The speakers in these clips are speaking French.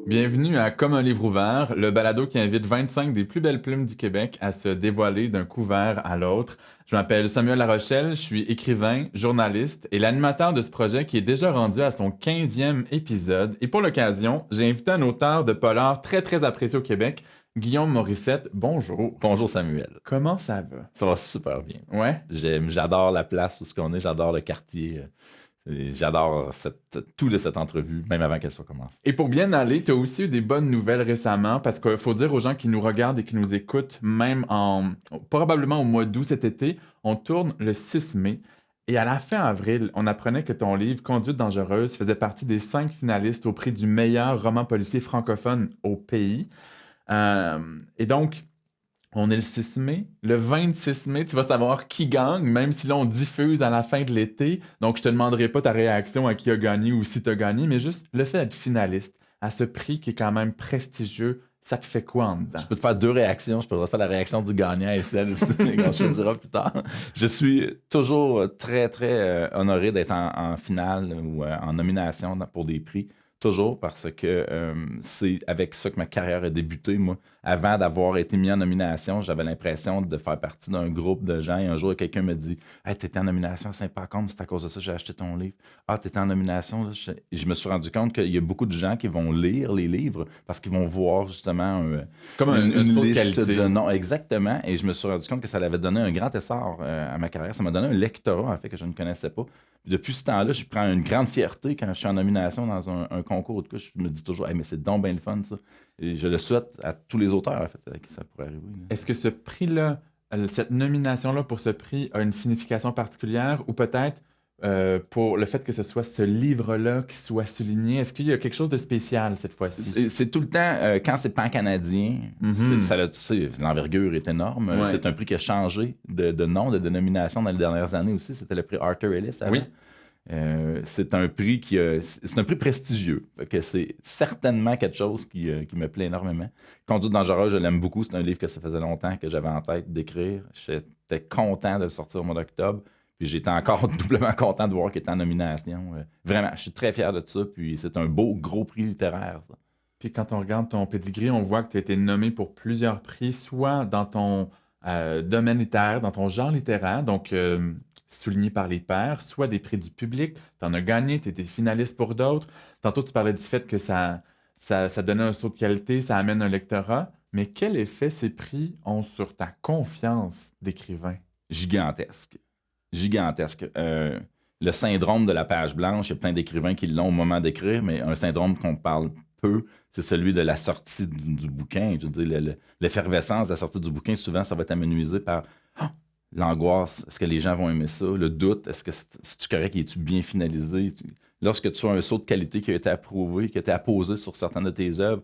Bienvenue à Comme un livre ouvert, le balado qui invite 25 des plus belles plumes du Québec à se dévoiler d'un couvert à l'autre. Je m'appelle Samuel Larochelle, je suis écrivain, journaliste et l'animateur de ce projet qui est déjà rendu à son 15e épisode. Et pour l'occasion, j'ai invité un auteur de polar très très apprécié au Québec, Guillaume Morissette. Bonjour. Bonjour Samuel. Comment ça va? Ça va super bien. Ouais? J'adore la place où ce qu'on est, j'adore le quartier. Et j'adore tout de cette entrevue, même avant qu'elle soit commencée. Et pour bien aller, tu as aussi eu des bonnes nouvelles récemment, parce qu'il faut dire aux gens qui nous regardent et qui nous écoutent, même probablement au mois d'août cet été, on tourne le 6 mai. Et à la fin avril, on apprenait que ton livre, Conduite dangereuse, faisait partie des 5 finalistes au prix du meilleur roman policier francophone au pays. Et donc, on est le 6 mai. Le 26 mai, tu vas savoir qui gagne, même si là, on diffuse à la fin de l'été. Donc, je te demanderai pas ta réaction à qui a gagné ou si tu as gagné, mais juste le fait d'être finaliste à ce prix qui est quand même prestigieux, ça te fait quoi en dedans? Je peux te faire deux réactions. Je peux te faire la réaction du gagnant et celle qu'on choisira plus tard. Je suis toujours très, très honoré d'être en finale ou en nomination pour des prix. Toujours parce que c'est avec ça que ma carrière a débuté. Moi, avant d'avoir été mis en nomination, j'avais l'impression de faire partie d'un groupe de gens. Et un jour, quelqu'un me dit Hey, t'étais en nomination à Saint-Pacôme, c'est à cause de ça que j'ai acheté ton livre. Ah, t'étais en nomination. Là, je me suis rendu compte qu'il y a beaucoup de gens qui vont lire les livres parce qu'ils vont voir justement Comme une saut de liste qualité. de noms. Exactement. Et je me suis rendu compte que ça avait donné un grand essor à ma carrière. Ça m'a donné un lectorat, en fait, que je ne connaissais pas. Depuis ce temps-là, je prends une grande fierté quand je suis en nomination dans un concours. En tout cas, je me dis toujours, hey, mais c'est donc bien le fun, ça. Et je le souhaite à tous les auteurs, en fait, à qui ça pourrait arriver. Là. Est-ce que ce prix-là, cette nomination-là pour ce prix a une signification particulière ou peut-être pour le fait que ce soit ce livre-là qui soit souligné? Est-ce qu'il y a quelque chose de spécial cette fois-ci? C'est tout le temps, quand c'est pan-canadien, l'envergure est énorme. Ouais. C'est un prix qui a changé de nom, de dénomination dans les dernières années aussi. C'était le prix Arthur Ellis avant. Oui. C'est un prix c'est un prix prestigieux. Fait que c'est certainement quelque chose qui me plaît énormément. Conduite dangereuse, je l'aime beaucoup. C'est un livre que ça faisait longtemps que j'avais en tête d'écrire. J'étais content de le sortir au mois d'octobre. Puis j'étais encore doublement content de voir qu'il était en nomination. Vraiment, je suis très fier de ça. Puis c'est un beau, gros prix littéraire, ça. Puis quand on regarde ton pedigree, on voit que tu as été nommé pour plusieurs prix, soit dans ton domaine littéraire, dans ton genre littéraire, donc souligné par les pairs, soit des prix du public. Tu en as gagné, tu étais finaliste pour d'autres. Tantôt, tu parlais du fait que ça donnait un saut de qualité, ça amène un lectorat. Mais quel effet ces prix ont sur ta confiance d'écrivain? Gigantesque. Gigantesque. Le syndrome de la page blanche, il y a plein d'écrivains qui l'ont au moment d'écrire, mais un syndrome qu'on parle peu, c'est celui de la sortie du bouquin. Je veux dire, l'effervescence de la sortie du bouquin, souvent, ça va être amenuisé par l'angoisse. Est-ce que les gens vont aimer ça? Le doute, est-ce que c'est-tu correct? Es-tu bien finalisé? Lorsque tu as un saut de qualité qui a été approuvé, qui a été apposé sur certaines de tes œuvres,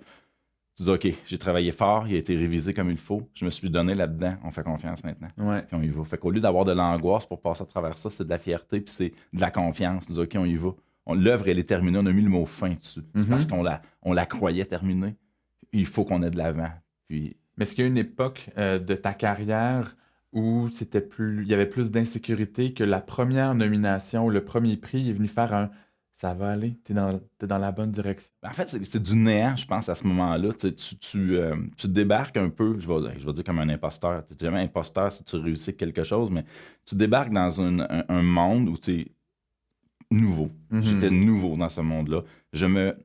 tu dis, OK, j'ai travaillé fort, il a été révisé comme il faut, je me suis donné là-dedans, on fait confiance maintenant. Ouais. Puis on y va. Fait qu'au lieu d'avoir de l'angoisse pour passer à travers ça, c'est de la fierté, puis c'est de la confiance. Tu dis, OK, on y va. L'œuvre, elle est terminée, on a mis le mot fin dessus. C'est parce qu'on la croyait terminée. Il faut qu'on ait de l'avant. Puis... Mais est-ce qu'il y a une époque de ta carrière où il y avait plus d'insécurité que la première nomination ou le premier prix est venu faire un ça va aller, t'es dans la bonne direction? En fait, c'est du néant, je pense, à ce moment-là. Tu débarques un peu, je vais dire comme un imposteur. Tu n'es jamais imposteur si tu réussis quelque chose, mais tu débarques dans un monde où tu es nouveau. J'étais nouveau dans ce monde-là.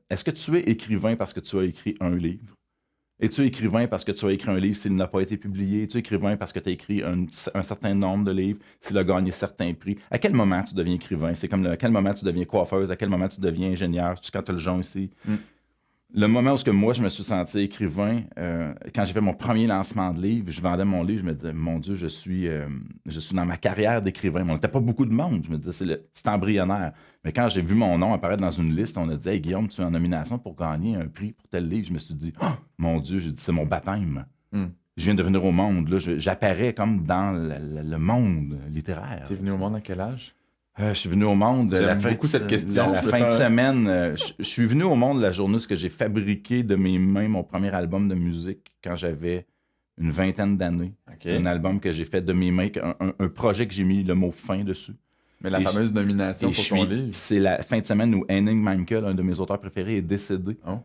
Est-ce que tu es écrivain parce que tu as écrit un livre? Es-tu écrivain parce que tu as écrit un livre s'il n'a pas été publié? Es-tu écrivain parce que tu as écrit un certain nombre de livres s'il a gagné certains prix? À quel moment tu deviens écrivain? C'est comme à quel moment tu deviens coiffeuse? À quel moment tu deviens ingénieur? C'est quand tu as le jaune ici? Le moment où moi, je me suis senti écrivain, quand j'ai fait mon premier lancement de livre, je vendais mon livre, je me disais, mon Dieu, je suis dans ma carrière d'écrivain. Mais on n'était pas beaucoup de monde. Je me disais, c'est embryonnaire. Mais quand j'ai vu mon nom apparaître dans une liste, on a dit, hey Guillaume, tu es en nomination pour gagner un prix pour tel livre. Je me suis dit, oh, mon Dieu, j'ai dit, c'est mon baptême. Je viens de venir au monde. Là, j'apparais comme dans le monde littéraire. T'es venu au monde à quel âge? Je suis venu au monde beaucoup cette question. La fin de semaine. Je suis venu au monde la journée où j'ai fabriqué de mes mains mon premier album de musique quand j'avais une vingtaine d'années. Okay. Un album que j'ai fait de mes mains, un projet que j'ai mis le mot fin dessus. Mais la fameuse nomination pour ton livre. C'est la fin de semaine où Henning Mankell, un de mes auteurs préférés, est décédé. Oh.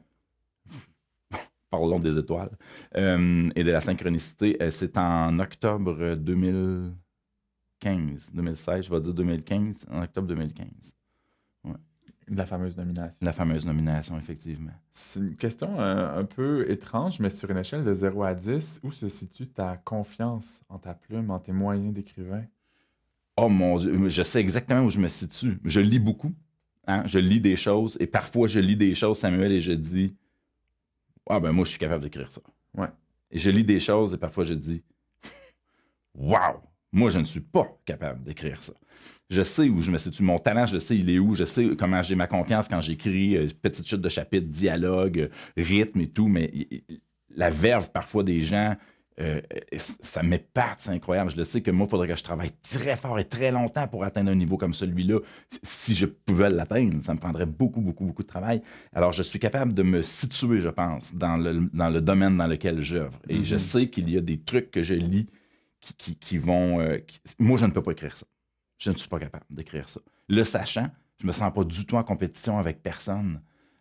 parlons des étoiles et de la synchronicité. C'est en octobre 2016, je vais dire 2015, en octobre 2015. Ouais. La fameuse nomination. La fameuse nomination, effectivement. C'est une question un peu étrange, mais sur une échelle de 0 à 10, où se situe ta confiance en ta plume, en tes moyens d'écrivain? Oh mon Dieu, je sais exactement où je me situe. Je lis beaucoup. Hein? Je lis des choses et parfois je lis des choses, Samuel, et je dis ah ben moi je suis capable d'écrire ça. Ouais. Et je lis des choses et parfois je dis waouh, moi je ne suis pas capable d'écrire ça. Je sais où je me situe. Mon talent, je sais il est où. Je sais comment j'ai ma confiance quand j'écris petite chute de chapitre, dialogue, rythme et tout, mais la verve parfois des gens. Ça m'épate, c'est incroyable. Je le sais que moi, il faudrait que je travaille très fort et très longtemps pour atteindre un niveau comme celui-là. Si je pouvais l'atteindre, ça me prendrait beaucoup, beaucoup, beaucoup de travail. Alors, je suis capable de me situer, je pense, dans le domaine dans lequel j'œuvre. Et je sais qu'il y a des trucs que je lis qui vont... moi, je ne peux pas écrire ça. Je ne suis pas capable d'écrire ça. Le sachant, je me sens pas du tout en compétition avec personne.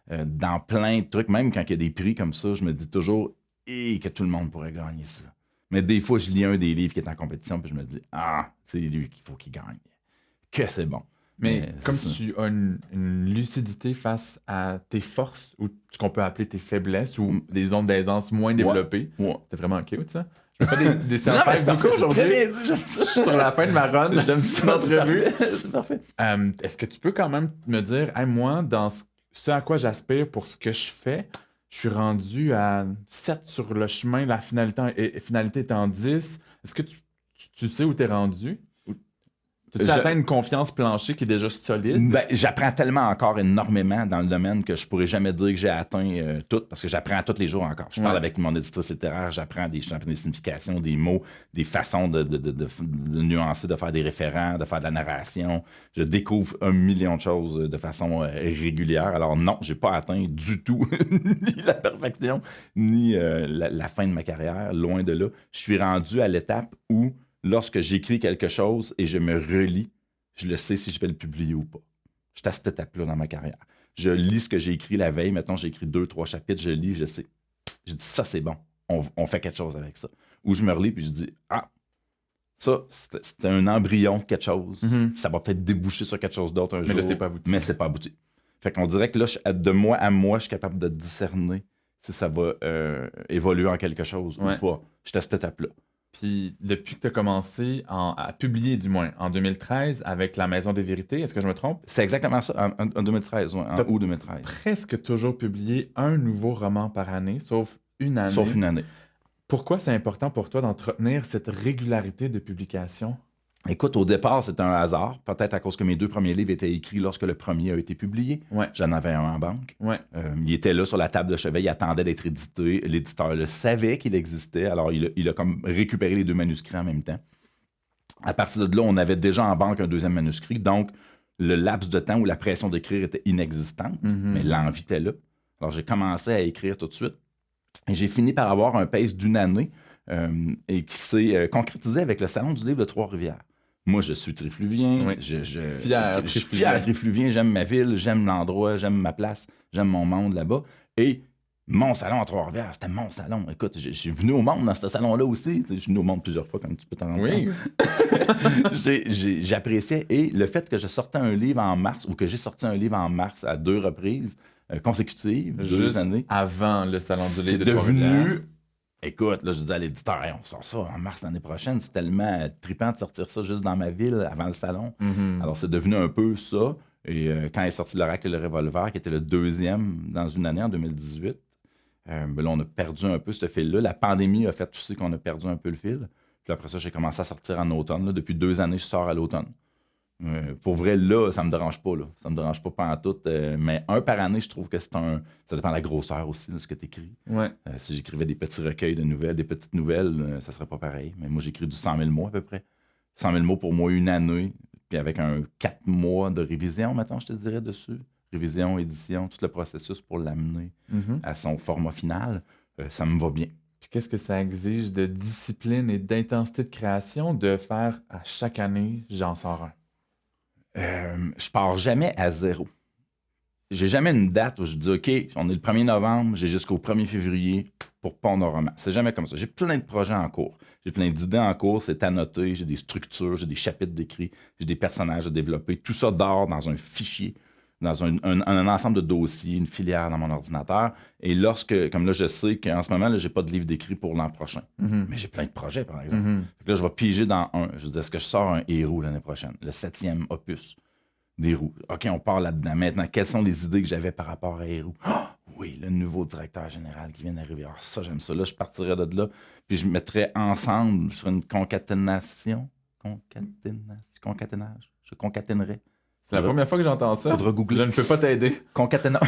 Dans plein de trucs, même quand il y a des prix comme ça, je me dis toujours et que tout le monde pourrait gagner ça. Mais des fois, je lis un des livres qui est en compétition, puis je me dis ah, c'est lui qu'il faut qu'il gagne. Que c'est bon. Mais comme tu as une lucidité face à tes forces, ou ce qu'on peut appeler tes faiblesses, ou des zones d'aisance moins développées, c'est vraiment cute, ça. Je me fais des self-hype beaucoup aujourd'hui. Je suis sur la fin de ma run. J'aime ça. C'est parfait. Est-ce que tu peux quand même me dire, hey, moi, dans ce à quoi j'aspire pour ce que je fais, je suis rendu à 7 sur le chemin, la finalité est en 10. Est-ce que tu sais où tu es rendu? Tu atteins une confiance plancher qui est déjà solide? Ben, j'apprends tellement encore énormément dans le domaine que je pourrais jamais dire que j'ai atteint tout, parce que j'apprends tous les jours encore. Je parle avec mon éditrice littéraire, j'apprends des significations, des mots, des façons de nuancer, de faire des référents, de faire de la narration. Je découvre 1 million de choses de façon régulière. Alors non, j'ai pas atteint du tout ni la perfection, ni la fin de ma carrière, loin de là. Je suis rendu à l'étape où lorsque j'écris quelque chose et je me relis, je le sais si je vais le publier ou pas. Je suis à cette étape-là dans ma carrière. Je lis ce que j'ai écrit la veille. Maintenant, j'ai écrit 2-3 chapitres, je lis, je sais. Je dis, ça, c'est bon. On fait quelque chose avec ça. Ou je me relis, puis je dis, ah, ça, c'était un embryon de quelque chose. Ça va peut-être déboucher sur quelque chose d'autre un jour. Mais là, c'est pas abouti. Mais c'est pas abouti. Fait qu'on dirait que là, de moi à moi, je suis capable de discerner si ça va évoluer en quelque chose ou pas. Je suis à cette étape-là. Puis depuis que tu as commencé à publier, du moins, en 2013, avec La Maison des Vérités, est-ce que je me trompe? C'est exactement ça, en 2013, en août 2013. Presque toujours publié un nouveau roman par année, sauf une année. Sauf une année. Pourquoi c'est important pour toi d'entretenir cette régularité de publication? Écoute, au départ, c'était un hasard. Peut-être à cause que mes 2 premiers livres étaient écrits lorsque le premier a été publié. Ouais. J'en avais un en banque. Ouais. Il était là sur la table de chevet, il attendait d'être édité. L'éditeur le savait qu'il existait, alors il a comme récupéré les 2 manuscrits en même temps. À partir de là, on avait déjà en banque un 2e manuscrit, donc le laps de temps où la pression d'écrire était inexistante, mais l'envie était là. Alors j'ai commencé à écrire tout de suite. Et j'ai fini par avoir un pace d'1 année et qui s'est concrétisé avec le Salon du livre de Trois-Rivières. Moi, je suis trifluvien. Oui. Je suis fier trifluvien. J'aime ma ville, j'aime l'endroit, j'aime ma place, j'aime mon monde là-bas. Et mon salon à Trois-Rivières, c'était mon salon. Écoute, je suis venu au monde dans ce salon-là aussi. Je suis venu au monde plusieurs fois, comme tu peux t'en rendre compte. J'appréciais. Et le fait que je sortais un livre en mars, ou que j'ai sorti un livre en mars à 2 reprises consécutives, 2 années. Avant le Salon du livre de Trois-Rivières. Écoute, là, je dis à l'éditeur, hey, on sort ça en mars l'année prochaine. C'est tellement trippant de sortir ça juste dans ma ville avant le salon. Alors, c'est devenu un peu ça. Et quand est sorti l'Oracle et le Revolver, qui était le 2e dans une année, en 2018, là, on a perdu un peu ce fil-là. La pandémie a fait aussi qu'on a perdu un peu le fil. Puis après ça, j'ai commencé à sortir en automne. Là. Depuis 2 années, je sors à l'automne. Pour vrai, là, ça me dérange pas. Là. Ça me dérange pas pantoute. Mais un par année, je trouve que c'est un... Ça dépend de la grosseur aussi de ce que tu écris. Ouais. Si j'écrivais des petits recueils de nouvelles, des petites nouvelles, ça serait pas pareil. Mais moi, j'écris du 100 000 mots à peu près. 100 000 mots pour moi, 1 année. Puis avec un 4 mois de révision, maintenant, je te dirais, dessus. Révision, édition, tout le processus pour l'amener à son format final. Ça me va bien. Puis qu'est-ce que ça exige de discipline et d'intensité de création de faire à chaque année, j'en sors un? Je pars jamais à 0. j'ai jamais une date où je dis, OK, on est le 1er novembre, j'ai jusqu'au 1er février pour pondre un roman. C'est jamais comme ça. J'ai plein de projets en cours. J'ai plein d'idées en cours, c'est annoté, j'ai des structures, j'ai des chapitres d'écrits, j'ai des personnages à développer. Tout ça dort dans un fichier, dans un ensemble de dossiers, une filière dans mon ordinateur. Et lorsque, comme là, je sais qu'en ce moment, j'ai pas de livre d'écrit pour l'an prochain. Mais j'ai plein de projets, par exemple. Fait que là, je vais piger dans un. Je veux dire, est-ce que je sors un héros l'année prochaine? Le 7e opus des roues. OK, on part là-dedans. Maintenant, quelles sont les idées que j'avais par rapport à Héroux? Ah, oui, le nouveau directeur général qui vient d'arriver. Ah, ça, j'aime ça. Là, je partirais de là, puis je mettrais ensemble sur une concaténation. Concaténage. Je concaténerais. C'est la première fois que j'entends ça. Faudra googler. Je ne peux pas t'aider. Concaténant.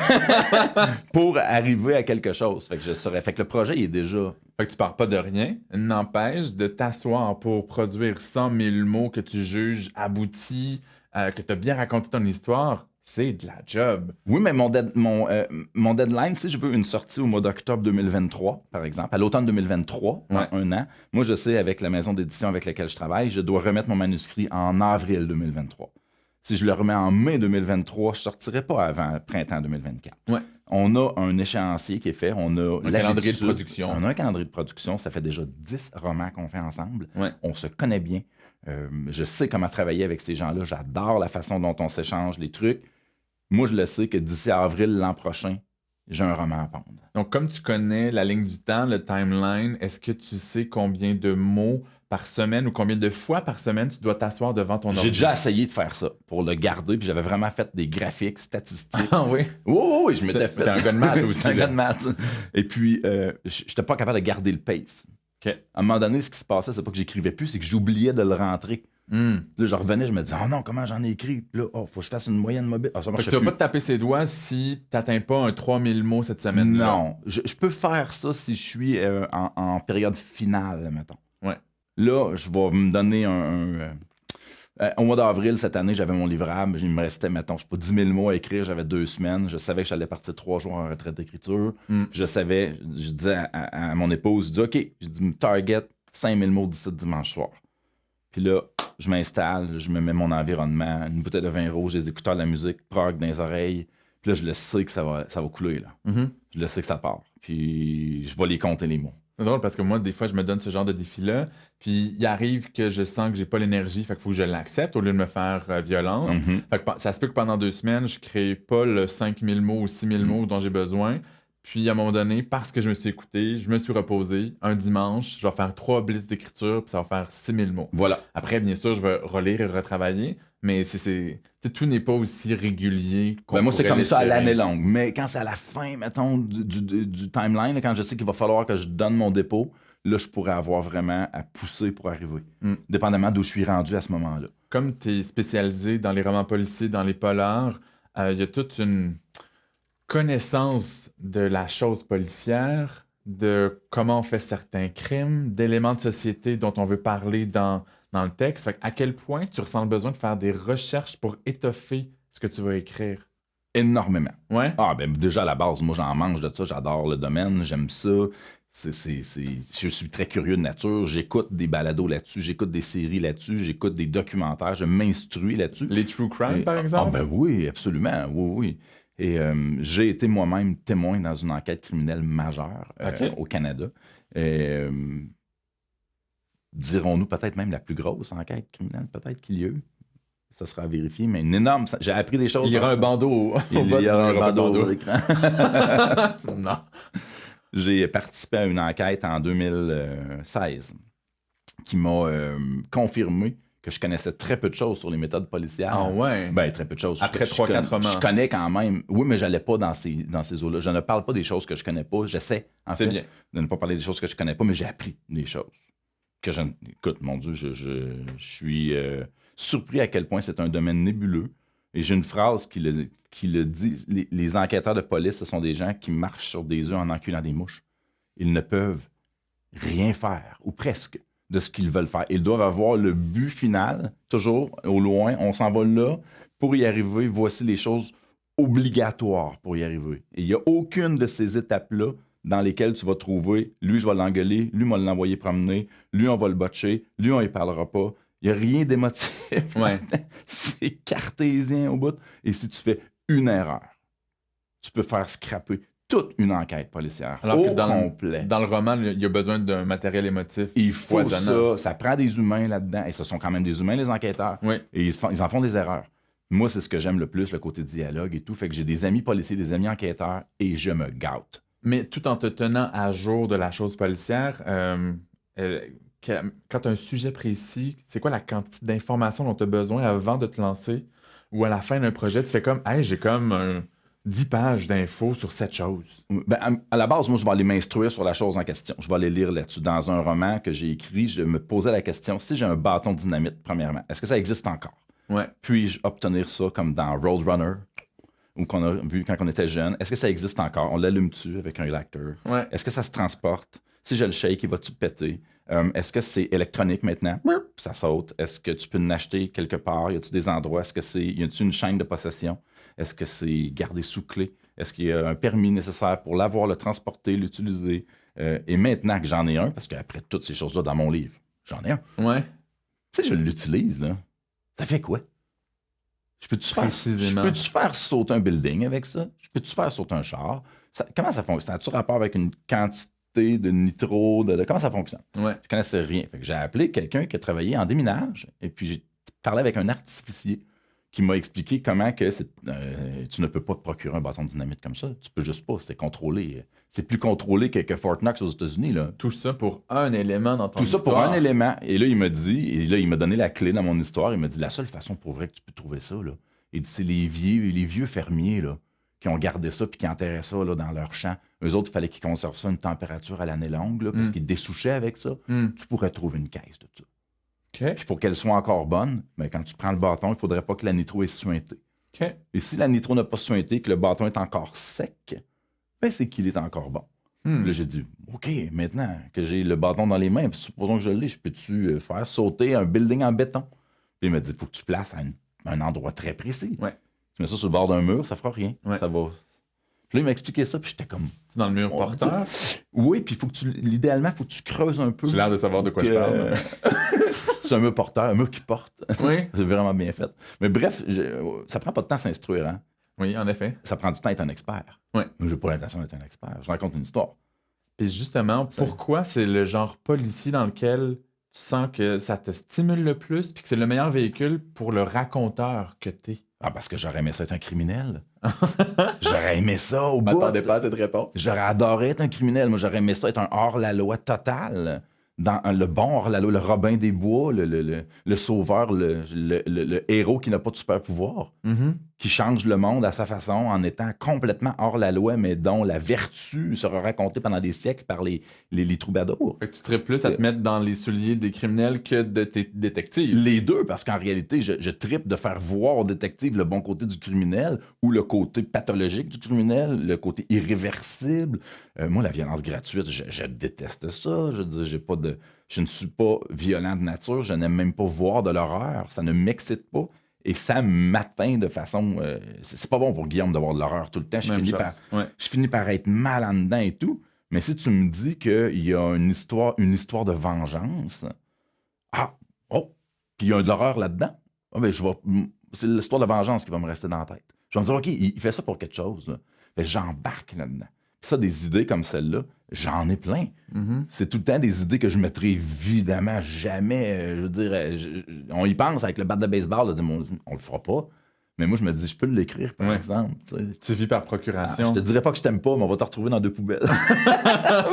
Pour arriver à quelque chose. Fait que je saurais. Fait que le projet, il est déjà. Fait que tu pars pas de rien. N'empêche de t'asseoir pour produire 100 000 mots que tu juges aboutis, que tu as bien raconté ton histoire. C'est de la job. Oui, mais mon deadline, si je veux une sortie au mois d'octobre 2023, par exemple, à l'automne 2023, dans un an, moi, je sais, avec la maison d'édition avec laquelle je travaille, je dois remettre mon manuscrit en avril 2023. Si je le remets en mai 2023, je ne sortirai pas avant printemps 2024. Ouais. On a un échéancier qui est fait. On a un calendrier de production. On a un calendrier de production. Ça fait déjà 10 romans qu'on fait ensemble. Ouais. On se connaît bien. Je sais comment travailler avec ces gens-là. J'adore la façon dont on s'échange les trucs. Moi, je le sais que d'ici avril l'an prochain, j'ai un roman à pondre. Donc, comme tu connais la ligne du temps, le timeline, est-ce que tu sais combien de mots par semaine ou combien de fois par semaine tu dois t'asseoir devant ton ordi? J'ai déjà essayé de faire ça pour le garder, puis j'avais vraiment fait des graphiques statistiques. Ah oui? Oui, je m'étais fait. T'es un gars de maths aussi. un gars de maths. Et puis, je n'étais pas capable de garder le pace. Okay. À un moment donné, ce qui se passait, c'est pas que j'écrivais plus, c'est que j'oubliais de le rentrer. Là, je revenais, je me disais, oh non, comment j'en ai écrit? Puis là, faut que je fasse une moyenne mobile. Ah, ça marche plus. Tu vas pas te taper ses doigts si tu n'atteins pas un 3000 mots cette semaine. Non, je peux faire ça si je suis en période finale, mettons. Ouais. Là, je vais me donner au mois d'avril, cette année, j'avais mon livrable. Il me restait, mettons, je sais pas, 10 000 mots à écrire. J'avais 2 semaines. Je savais que j'allais partir 3 jours en retraite d'écriture. Je savais, je disais à mon épouse, je dis, OK, je dis, target 5 000 mots d'ici dimanche soir. Puis là, je m'installe, je me mets mon environnement, une bouteille de vin rouge, des écouteurs de la musique, prog dans les oreilles. Puis là, je le sais que ça va couler, là. Je le sais que ça part. Puis je vais les compter, les mots. C'est drôle parce que moi, des fois, je me donne ce genre de défi-là. Puis il arrive que je sens que j'ai pas l'énergie, fait qu'il faut que je l'accepte au lieu de me faire violence. Fait que ça se peut que pendant 2 semaines, je crée pas le 5000 mots ou 6000 mots dont j'ai besoin. Puis à un moment donné, parce que je me suis écouté, je me suis reposé. Un dimanche, je vais faire 3 blitz d'écriture, puis ça va faire 6000 mots. Voilà. Après, bien sûr, je vais relire et retravailler, mais tout n'est pas aussi régulier qu'on moi, c'est comme ça à l'espérer. l'année longue. Mais quand c'est à la fin, mettons, du timeline, là, quand je sais qu'il va falloir que je donne mon dépôt, là, je pourrais avoir vraiment à pousser pour arriver. Dépendamment d'où je suis rendu à ce moment-là. Comme tu es spécialisé dans les romans policiers, dans les polars, il y a toute une connaissance de la chose policière, de comment on fait certains crimes, d'éléments de société dont on veut parler dans le texte. Fait à quel point tu ressens le besoin de faire des recherches pour étoffer ce que tu vas écrire? Énormément. Ouais? Ah, ben déjà, à la base, moi, j'en mange de ça. J'adore le domaine, j'aime ça. Je suis très curieux de nature. J'écoute des balados là-dessus, j'écoute des séries là-dessus, j'écoute des documentaires, je m'instruis là-dessus. Les true crime, par exemple? Ah, ben oui, absolument. Oui. Et j'ai été moi-même témoin dans une enquête criminelle majeure au Canada. Dirons-nous peut-être même la plus grosse enquête criminelle, peut-être qu'il y a eu. Ça sera à vérifier, mais une énorme. J'ai appris des choses. Il y aura un bandeau Il y aura un bandeau à l'écran. Non. J'ai participé à une enquête en 2016 qui m'a confirmé que je connaissais très peu de choses sur les méthodes policières. Ah ouais? Ben, très peu de choses. Après 3-4 romans. Je connais quand même. Oui, mais je n'allais pas dans ces eaux-là. Je ne parle pas des choses que je connais pas. J'essaie, en fait, bien. de ne pas parler des choses que je connais pas, mais j'ai appris des choses. Écoute, mon Dieu, je suis surpris à quel point c'est un domaine nébuleux. Et j'ai une phrase qui le dit. Les enquêteurs de police, ce sont des gens qui marchent sur des œufs en enculant des mouches. Ils ne peuvent rien faire, ou presque, de ce qu'ils veulent faire. Ils doivent avoir le but final, toujours au loin, on s'en va là. Pour y arriver, voici les choses obligatoires pour y arriver. Et il n'y a aucune de ces étapes-là dans lesquelles tu vas trouver, lui, je vais l'engueuler, lui, on va l'envoyer promener, lui, on va le botcher, lui, on y parlera pas. Il n'y a rien d'émotif. Ouais. C'est cartésien au bout. Et si tu fais une erreur, tu peux faire scraper toute une enquête policière Alors que au complet. dans le roman, il y a besoin d'un matériel émotif Il faut foisonnant. ça prend des humains là-dedans, et ce sont quand même des humains, les enquêteurs, Oui. et ils en font des erreurs. Moi, c'est ce que j'aime le plus, le côté dialogue et tout, fait que j'ai des amis policiers, des amis enquêteurs, et je me gâte. Mais tout en te tenant à jour de la chose policière, quand tu as un sujet précis, c'est quoi la quantité d'informations dont tu as besoin avant de te lancer? Ou à la fin d'un projet, tu fais comme, hey, j'ai comme 10 pages d'infos sur cette chose. Ben, à la base, moi, je vais aller m'instruire sur la chose en question. Je vais aller lire là-dessus. Dans un roman que j'ai écrit, je me posais la question, si j'ai un bâton de dynamite, premièrement, est-ce que ça existe encore? Ouais. Puis-je obtenir ça comme dans Roadrunner, ou qu'on a vu quand on était jeune? Est-ce que ça existe encore? On l'allume-tu avec un réacteur? Ouais. Est-ce que ça se transporte? Si je le shake, il va-tu péter? Est-ce que c'est électronique maintenant? Ça saute. Est-ce que tu peux l'acheter quelque part? Y a-tu des endroits? Y a-tu une chaîne de possession? Est-ce que c'est gardé sous clé? Est-ce qu'il y a un permis nécessaire pour l'avoir, le transporter, l'utiliser? Et maintenant que j'en ai un, parce qu'après toutes ces choses-là dans mon livre, j'en ai un. Ouais. Tu sais, je l'utilise, là. Ça fait quoi? Je Précisément. peux-tu faire sauter un building avec ça? Je peux-tu faire sauter un char? Comment ça fonctionne? As-tu rapport avec une quantité de nitro? Comment ça fonctionne? Ouais. Je connaissais rien. Fait que j'ai appelé quelqu'un qui a travaillé en déminage, et puis j'ai parlé avec un artificier qui m'a expliqué comment que tu ne peux pas te procurer un bâton de dynamite comme ça. Tu peux juste pas, c'est contrôlé. C'est plus contrôlé que Fort Knox aux États-Unis, là. Tout ça pour un élément dans ton Tout ça histoire. pour un élément. Et là, il m'a donné la clé dans mon histoire. Il m'a dit, la seule façon pour vrai que tu peux trouver ça, là, il dit, c'est les vieux fermiers, là, qui ont gardé ça puis qui enterraient ça là, dans leur champ. Eux autres, il fallait qu'ils conservent ça une température à l'année longue, là, parce qu'ils dessouchaient avec ça. Tu pourrais trouver une caisse de ça. OK. Puis pour qu'elle soit encore bonne, ben, quand tu prends le bâton, il ne faudrait pas que la nitro ait suinté. OK. Et si la nitro n'a pas suinté, que le bâton est encore sec, ben, c'est qu'il est encore bon. Là, j'ai dit, OK, maintenant que j'ai le bâton dans les mains, puis supposons que je l'ai, je peux-tu faire sauter un building en béton? Puis il m'a dit, il faut que tu places à un endroit très précis. Ouais. Tu mets ça sur le bord d'un mur, ça fera rien. Ouais. Ça va. Puis là, il m'a expliqué ça, puis j'étais comme... C'est dans le mur porteur. Oui, puis idéalement, il faut que tu creuses un peu. J'ai l'air de savoir de quoi je parle. C'est un mur porteur, un mur qui porte. Oui. C'est vraiment bien fait. Mais bref, ça prend pas de temps à s'instruire, hein? Oui, en effet. Ça prend du temps à être un expert. Ouais. Moi, j'ai pas l'intention d'être un expert. Je raconte une histoire. Puis justement, pourquoi c'est le genre policier dans lequel tu sens que ça te stimule le plus puis que c'est le meilleur véhicule pour le raconteur que t'es? Ah, parce que j'aurais aimé ça être un criminel. J'aurais aimé ça au bout. Je m'attendais pas à cette réponse. J'aurais adoré être un criminel. Moi, j'aurais aimé ça être un hors-la-loi total. Dans le bon hors-la-loi, le Robin des Bois, le sauveur, le héros qui n'a pas de super pouvoir, qui change le monde à sa façon en étant complètement hors-la-loi, mais dont la vertu sera racontée pendant des siècles par les troubadours. Fait que tu serais plus à te mettre dans les souliers des criminels que de tes détectives. Les deux, parce qu'en réalité, je trippe de faire voir au détective le bon côté du criminel ou le côté pathologique du criminel, le côté irréversible. Moi, la violence gratuite, je déteste ça. Je veux dire, je ne suis pas violent de nature. Je n'aime même pas voir de l'horreur. Ça ne m'excite pas. Et ça m'atteint de façon... c'est pas bon pour Guillaume de voir de l'horreur tout le temps. Je finis par être mal en dedans et tout. Mais si tu me dis qu'il y a une histoire de vengeance... puis il y a de l'horreur là-dedans, c'est l'histoire de vengeance qui va me rester dans la tête. Je vais me dire, OK, il fait ça pour quelque chose. Là. J'embarque là-dedans. Puis ça, des idées comme celle-là, j'en ai plein. C'est tout le temps des idées que je mettrai évidemment jamais. Je veux dire, on y pense avec le bat de baseball, là, on le fera pas. Mais moi, je me dis, je peux l'écrire, par exemple. Tu vis par procuration. Je te dirais pas que je t'aime pas, mais on va te retrouver dans 2 poubelles.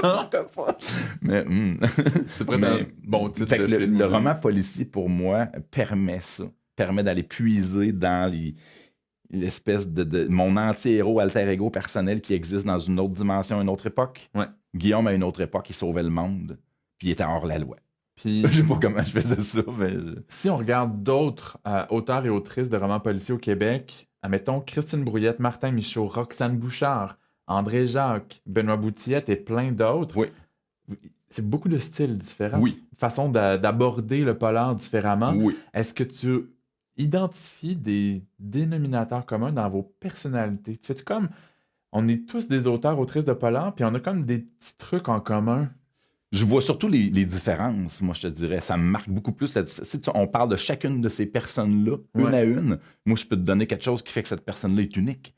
Pourquoi pas? Mais, c'est presque un bon titre de film. Le roman policier, pour moi, permet ça. Permet d'aller puiser dans l'espèce de mon anti-héros, alter-ego personnel qui existe dans une autre dimension, une autre époque. Ouais. Guillaume, à une autre époque, il sauvait le monde, puis il était hors la loi. Puis, je sais pas comment je faisais ça, mais... Si on regarde d'autres auteurs et autrices de romans policiers au Québec, admettons Christine Brouillette, Martin Michaud, Roxane Bouchard, André Jacques, Benoît Boutillette et plein d'autres, oui. C'est beaucoup de styles différents. Oui. Façon d'aborder le polar différemment. Oui. Est-ce que tu identifies des dénominateurs communs dans vos personnalités? Tu fais-tu comme... On est tous des auteurs, autrices de polar, puis on a comme des petits trucs en commun. Je vois surtout les différences, moi, je te dirais. Ça me marque beaucoup plus la différence. Si on parle de chacune de ces personnes-là, une à une, moi, je peux te donner quelque chose qui fait que cette personne-là est unique.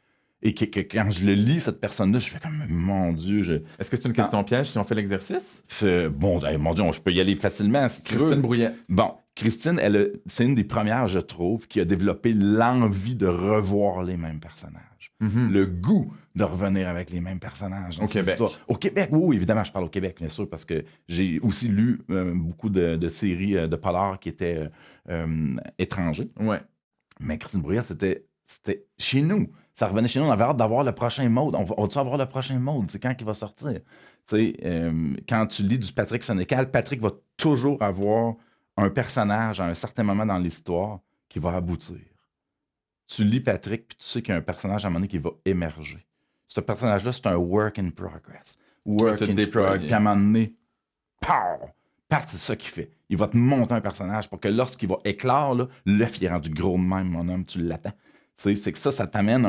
Et que quand je le lis, cette personne-là, je fais comme, mon Dieu, Est-ce que c'est une question piège si on fait l'exercice? bon, mon Dieu, je peux y aller facilement si tu veux. Christine Brouillet. Bon, Christine, c'est une des premières, je trouve, qui a développé l'envie de revoir les mêmes personnages. Le goût de revenir avec les mêmes personnages. Au Québec. Au Québec, oui, évidemment, je parle au Québec, bien sûr, parce que j'ai aussi lu beaucoup de séries de polars qui étaient étrangers. Ouais. Mais Christine Brouillet, c'était chez nous. Ça revenait chez nous. On avait hâte d'avoir le prochain mode. On va-tu avoir le prochain mode? C'est quand il va sortir? Quand tu lis du Patrick Sénécal, Patrick va toujours avoir un personnage à un certain moment dans l'histoire qui va aboutir. Tu lis Patrick, puis tu sais qu'il y a un personnage à un moment donné qui va émerger. Ce personnage-là, c'est un work in progress. Work in progress. Puis à un moment donné, pow! Pat, c'est ça qu'il fait. Il va te monter un personnage pour que lorsqu'il va éclore, là, l'œuf, il est rendu gros de même, mon homme, tu l'attends. C'est que ça t'amène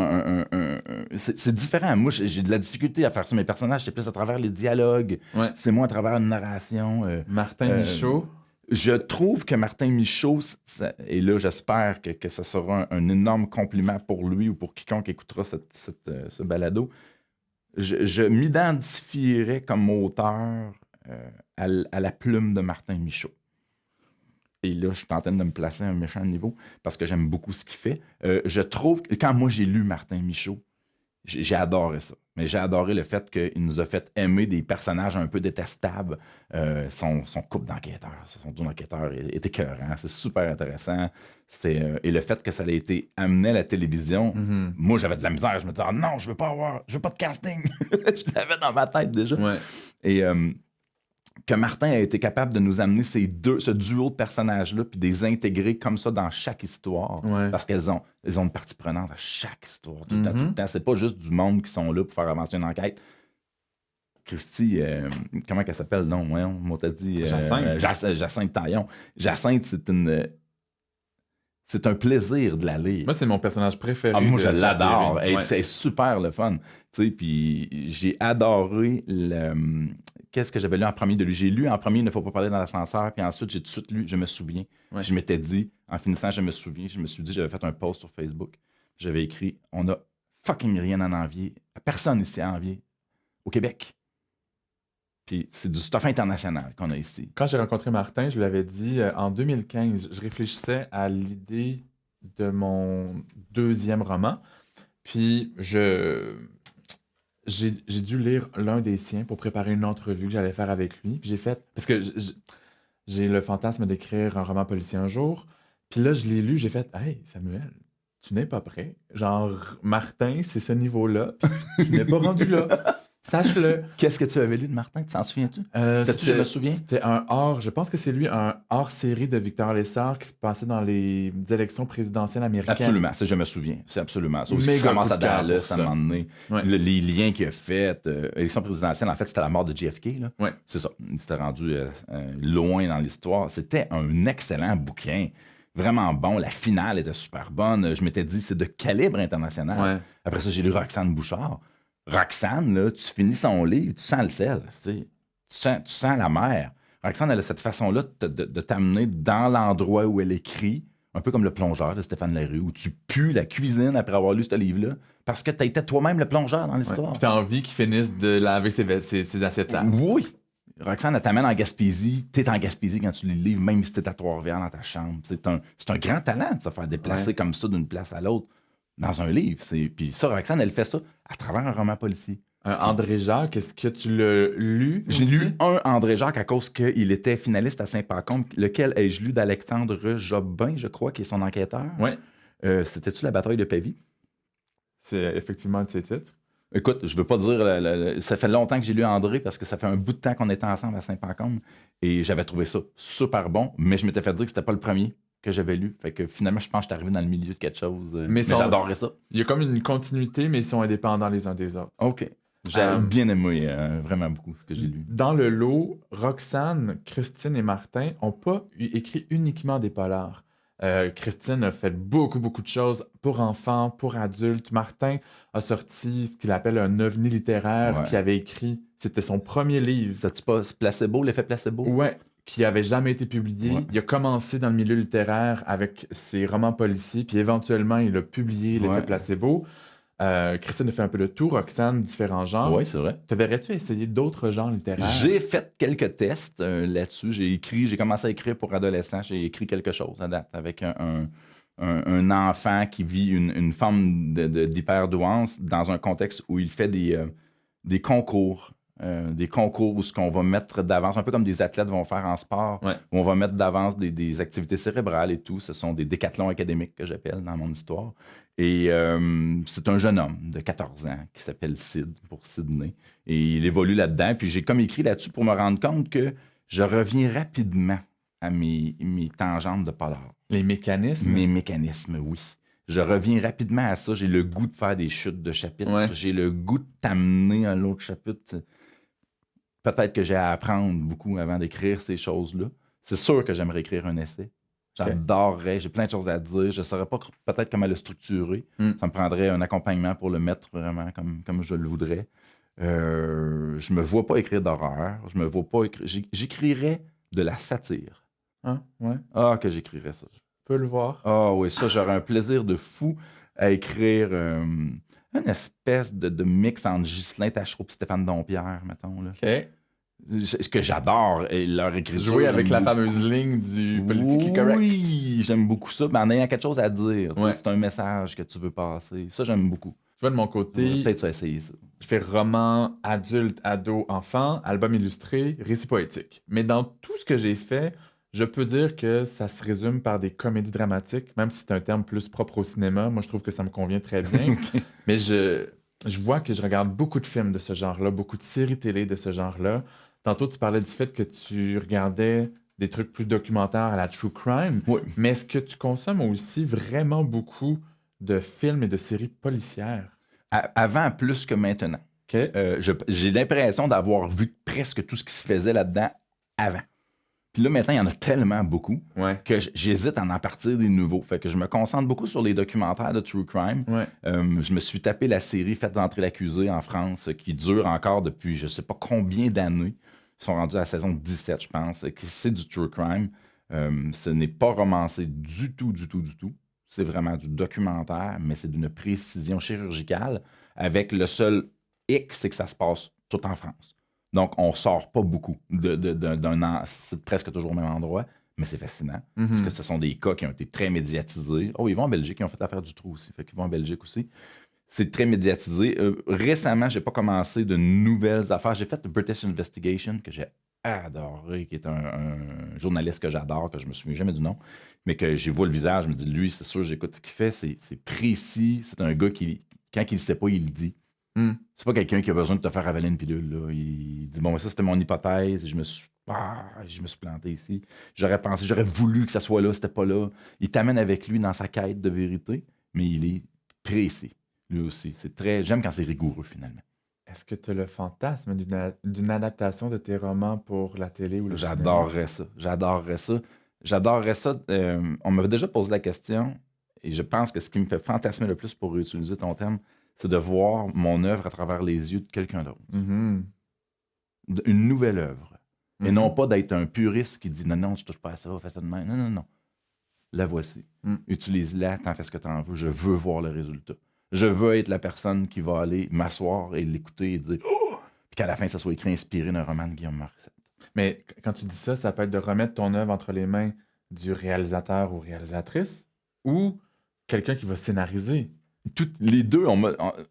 c'est différent. Moi, j'ai de la difficulté à faire ça. Mes personnages, c'est plus à travers les dialogues. Ouais. C'est moins à travers une narration. Martin Michaud. Je trouve que Martin Michaud, et là, j'espère que ce sera un énorme compliment pour lui ou pour quiconque écoutera ce balado. Je m'identifierais comme auteur à la plume de Martin Michaud. Et là, je suis en train de me placer à un méchant niveau parce que j'aime beaucoup ce qu'il fait. Je trouve que quand moi j'ai lu Martin Michaud, j'ai adoré ça. Mais j'ai adoré le fait qu'il nous a fait aimer des personnages un peu détestables. Son couple d'enquêteurs, son tour d'enquêteur est écœurant. C'est super intéressant. Et le fait que ça ait été amené à la télévision, moi j'avais de la misère. Je me disais, ah, non, je veux pas de casting. Je l'avais dans ma tête déjà. Ouais. Et que Martin a été capable de nous amener ce duo de personnages-là, puis de les intégrer comme ça dans chaque histoire. Ouais. Parce qu'elles ont une partie prenante à chaque histoire, tout le temps. C'est pas juste du monde qui sont là pour faire avancer une enquête. Christy, comment qu'elle s'appelle? Non, on t'a dit... Jacinthe Taillon. Jacinthe, c'est un plaisir de la lire. Moi, c'est mon personnage préféré. Ah, moi, je l'adore. Ouais. C'est super le fun. Puis j'ai adoré qu'est-ce que j'avais lu en premier de lui. J'ai lu en premier Il ne faut pas parler dans l'ascenseur, puis ensuite, j'ai tout de suite lu Je me souviens. Ouais. Je m'étais dit, en finissant Je me souviens, je me suis dit, j'avais fait un post sur Facebook. J'avais écrit On n'a fucking rien à envier. Personne ici à envier. Au Québec. Puis c'est du stuff international qu'on a ici. Quand j'ai rencontré Martin, je lui avais dit, en 2015, je réfléchissais à l'idée de mon deuxième roman. Puis j'ai dû lire l'un des siens pour préparer une entrevue que j'allais faire avec lui. Puis j'ai fait... Parce que j'ai le fantasme d'écrire un roman policier un jour. Puis là, je l'ai lu, j'ai fait « Hey, Samuel, tu n'es pas prêt. Genre, Martin, c'est ce niveau-là. Puis tu n'es pas rendu là. » Sache-le. Qu'est-ce que tu avais lu de Martin? Tu t'en souviens-tu? Je me souviens. C'était je pense que c'est lui, un hors-série de Victor Lessard qui se passait dans les élections présidentielles américaines. Absolument, ça je me souviens. C'est absolument ça. Aussi, ça commence à Dallas, à un moment donné. Ouais. Les liens qu'il a fait. Élection présidentielle, en fait, c'était la mort de JFK. Là. Ouais. C'est ça. Il s'était rendu loin dans l'histoire. C'était un excellent bouquin. Vraiment bon. La finale était super bonne. Je m'étais dit, c'est de calibre international. Ouais. Après ça, j'ai lu Roxane Bouchard. Roxane, là, tu finis son livre, tu sens le sel, tu sens la mer. Roxane, elle a cette façon-là de t'amener dans l'endroit où elle écrit, un peu comme Le Plongeur de Stéphane Larue, où tu pues la cuisine après avoir lu ce livre-là, parce que tu étais toi-même le plongeur dans l'histoire. Puis tu as envie qu'il finisse de laver ses assiettes sales. Oui! Roxane, elle t'amène en Gaspésie. Tu es en Gaspésie quand tu lis le livre, même si tu es à Trois-Rivières dans ta chambre. C'est un grand talent de se faire déplacer comme ça d'une place à l'autre. Dans un livre. Puis ça, Roxane, elle fait ça à travers un roman policier. André Jacques, est-ce que tu l'as lu? J'ai lu un André Jacques à cause qu'il était finaliste à Saint-Pacôme. Lequel ai-je lu d'Alexandre Jobin, je crois, qui est son enquêteur? Oui. C'était-tu La bataille de Pavie? C'est effectivement un de ses titres. Écoute, je veux pas dire... ça fait longtemps que j'ai lu André parce que ça fait un bout de temps qu'on était ensemble à Saint-Pacôme et j'avais trouvé ça super bon, mais je m'étais fait dire que c'était pas le premier que j'avais lu. Fait que finalement, je pense que j'étais arrivé dans le milieu de quelque chose. Mais j'adorais ça. Il y a comme une continuité, mais ils sont indépendants les uns des autres. OK. J'ai bien aimé vraiment beaucoup ce que j'ai lu. Dans le lot, Roxane, Christine et Martin n'ont pas écrit uniquement des polars. Christine a fait beaucoup de choses pour enfants, pour adultes. Martin a sorti ce qu'il appelle un ovni littéraire qu'il avait écrit. C'était son premier livre. C'est-tu pas Placebo, l'effet placebo? Ouais. Qui n'avait jamais été publié. Ouais. Il a commencé dans le milieu littéraire avec ses romans policiers, puis éventuellement, il a publié L'effet placebo. Christine a fait un peu de tout, Roxane, différents genres. Oui, c'est vrai. Te verrais-tu essayer d'autres genres littéraires? J'ai fait quelques tests là-dessus. J'ai commencé à écrire pour adolescents. J'ai écrit quelque chose à date avec un enfant qui vit une forme d'hyperdouance dans un contexte où il fait des concours. Des concours où ce qu'on va mettre d'avance, un peu comme des athlètes vont faire en sport, Ouais. où on va mettre d'avance des activités cérébrales et tout. Ce sont des décathlons académiques que j'appelle dans mon histoire. Et c'est un jeune homme de 14 ans qui s'appelle Sid, pour Sydney. Et il évolue là-dedans. Puis j'ai comme écrit là-dessus pour me rendre compte que je reviens rapidement à mes tangentes de polar. Les mécanismes? Mes mécanismes, oui. Je reviens rapidement à ça. J'ai le goût de faire des chutes de chapitres. Ouais. J'ai le goût de t'amener à l'autre chapitre. Peut-être que j'ai à apprendre beaucoup avant d'écrire ces choses-là. C'est sûr que j'aimerais écrire un essai. J'adorerais. J'ai plein de choses à dire. Je ne saurais pas peut-être comment le structurer. Ça me prendrait un accompagnement pour le mettre vraiment comme je le voudrais. Je me vois pas écrire d'horreur. Je me vois pas écrire. J'écrirais de la satire. Hein? Ouais. Ah, que j'écrirais ça. Je peux le voir. Ah oui, ça, j'aurais un plaisir de fou à écrire une espèce de mix entre Ghislain Tachereau et Stéphane Dompierre, mettons. Là. OK. Ce que j'adore, et leur écriture. Jouer avec la beaucoup. fameuse ligne du politically correct. Oui, j'aime beaucoup ça, mais en ayant quelque chose à dire. Ouais. C'est un message que tu veux passer. Ça, j'aime beaucoup. Tu vois, de mon côté, Peut-être ça essayer ça. je fais roman, adulte, ado, enfant, album illustré, récit poétique. Mais dans tout ce que j'ai fait, je peux dire que ça se résume par des comédies dramatiques, même si c'est un terme plus propre au cinéma. Moi, je trouve que ça me convient très bien. Ok. Mais je vois que je regarde beaucoup de films de ce genre-là, beaucoup de séries télé de ce genre-là. Tantôt, tu parlais du fait que tu regardais des trucs plus documentaires à la true crime. Oui. Mais est-ce que tu consommes aussi vraiment beaucoup de films et de séries policières? Avant plus que maintenant. OK? J'ai l'impression d'avoir vu presque tout ce qui se faisait là-dedans avant. Puis là, maintenant, il y en a tellement beaucoup Ouais. que j'hésite à en partir des nouveaux. Fait que je me concentre beaucoup sur les documentaires de True Crime. Ouais. Je me suis tapé la série Faites entrer l'accusé en France, qui dure encore depuis je ne sais pas combien d'années. Ils sont rendus à la saison 17, je pense. C'est du True Crime. Ce n'est pas romancé du tout, du tout, du tout. C'est vraiment du documentaire, mais c'est d'une précision chirurgicale. Avec le seul hic, c'est que ça se passe tout en France. Donc, on sort pas beaucoup c'est presque toujours au même endroit, mais c'est fascinant. Parce que ce sont des cas qui ont été très médiatisés. Oh, ils vont en Belgique, ils ont fait l'affaire du trou aussi. Fait qu'ils vont en Belgique aussi. C'est très médiatisé. Récemment, j'ai pas commencé de nouvelles affaires. J'ai fait British Investigation, que j'ai adoré, qui est un journaliste que j'adore, que je me souviens jamais du nom, mais que j'ai vu le visage, je me dis, lui, c'est sûr, j'écoute ce qu'il fait, c'est précis, c'est un gars qui, quand il ne sait pas, il le dit. C'est pas quelqu'un qui a besoin de te faire avaler une pilule. Là. Il dit, bon, ça, c'était mon hypothèse, je me suis planté ici. J'aurais voulu que ça soit là, c'était pas là. Il t'amène avec lui dans sa quête de vérité, mais il est précis, lui aussi. J'aime quand c'est rigoureux, finalement. Est-ce que tu as le fantasme d'une adaptation de tes romans pour la télé ou le cinéma? J'adorerais ça. On m'avait déjà posé la question, et je pense que ce qui me fait fantasmer le plus, pour réutiliser ton terme, c'est de voir mon œuvre à travers les yeux de quelqu'un d'autre. Mm-hmm. Une nouvelle œuvre. Mm-hmm. Et non pas d'être un puriste qui dit non, tu touches pas à ça, fais ça de même. Non. La voici. Utilise-la, t'en fais ce que t'en veux. Je veux voir le résultat. Je veux être la personne qui va aller m'asseoir et l'écouter et dire oh! Puis qu'à la fin, ça soit écrit inspiré d'un roman de Guillaume Morissette. Mais quand tu dis ça, ça peut être de remettre ton œuvre entre les mains du réalisateur ou réalisatrice ou quelqu'un qui va scénariser. Les deux,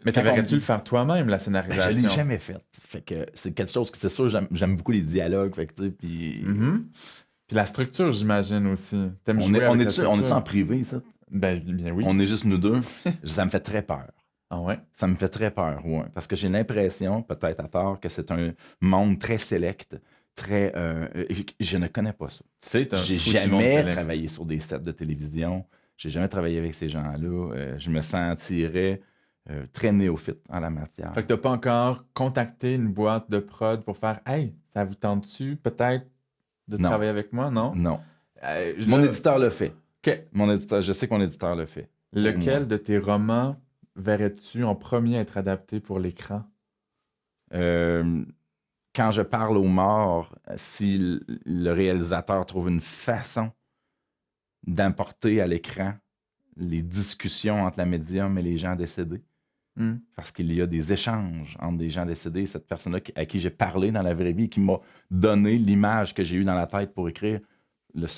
mais t'aimerais-tu le faire toi-même, la scénarisation? Je l'ai jamais fait. Fait que c'est quelque chose que c'est sûr, j'aime beaucoup les dialogues. Fait que, tu sais, puis... Puis la structure, j'imagine aussi. T'aimes on jouer avec la est structure? en privé, ça? Ben, bien oui. On est juste nous deux. Ça me fait très peur. Ah ouais? Ça me fait très peur, oui. Parce que j'ai l'impression, peut-être à tort, que c'est un monde très select, très... je ne connais pas ça. J'ai jamais travaillé sur des sets de télévision. J'ai jamais travaillé avec ces gens-là. Je me sentirais très néophyte en la matière. Fait que t'as pas encore contacté une boîte de prod pour faire « Hey, ça vous tente-tu peut-être de travailler avec moi? » Non? Non. Mon éditeur le fait. Okay. Je sais que mon éditeur le fait. Lequel de tes romans verrais-tu en premier être adapté pour l'écran? Quand je parle aux morts, si le réalisateur trouve une façon d'importer à l'écran les discussions entre la médium et les gens décédés, Mm. Parce qu'il y a des échanges entre des gens décédés. Cette personne-là à qui j'ai parlé dans la vraie vie, qui m'a donné l'image que j'ai eue dans la tête pour écrire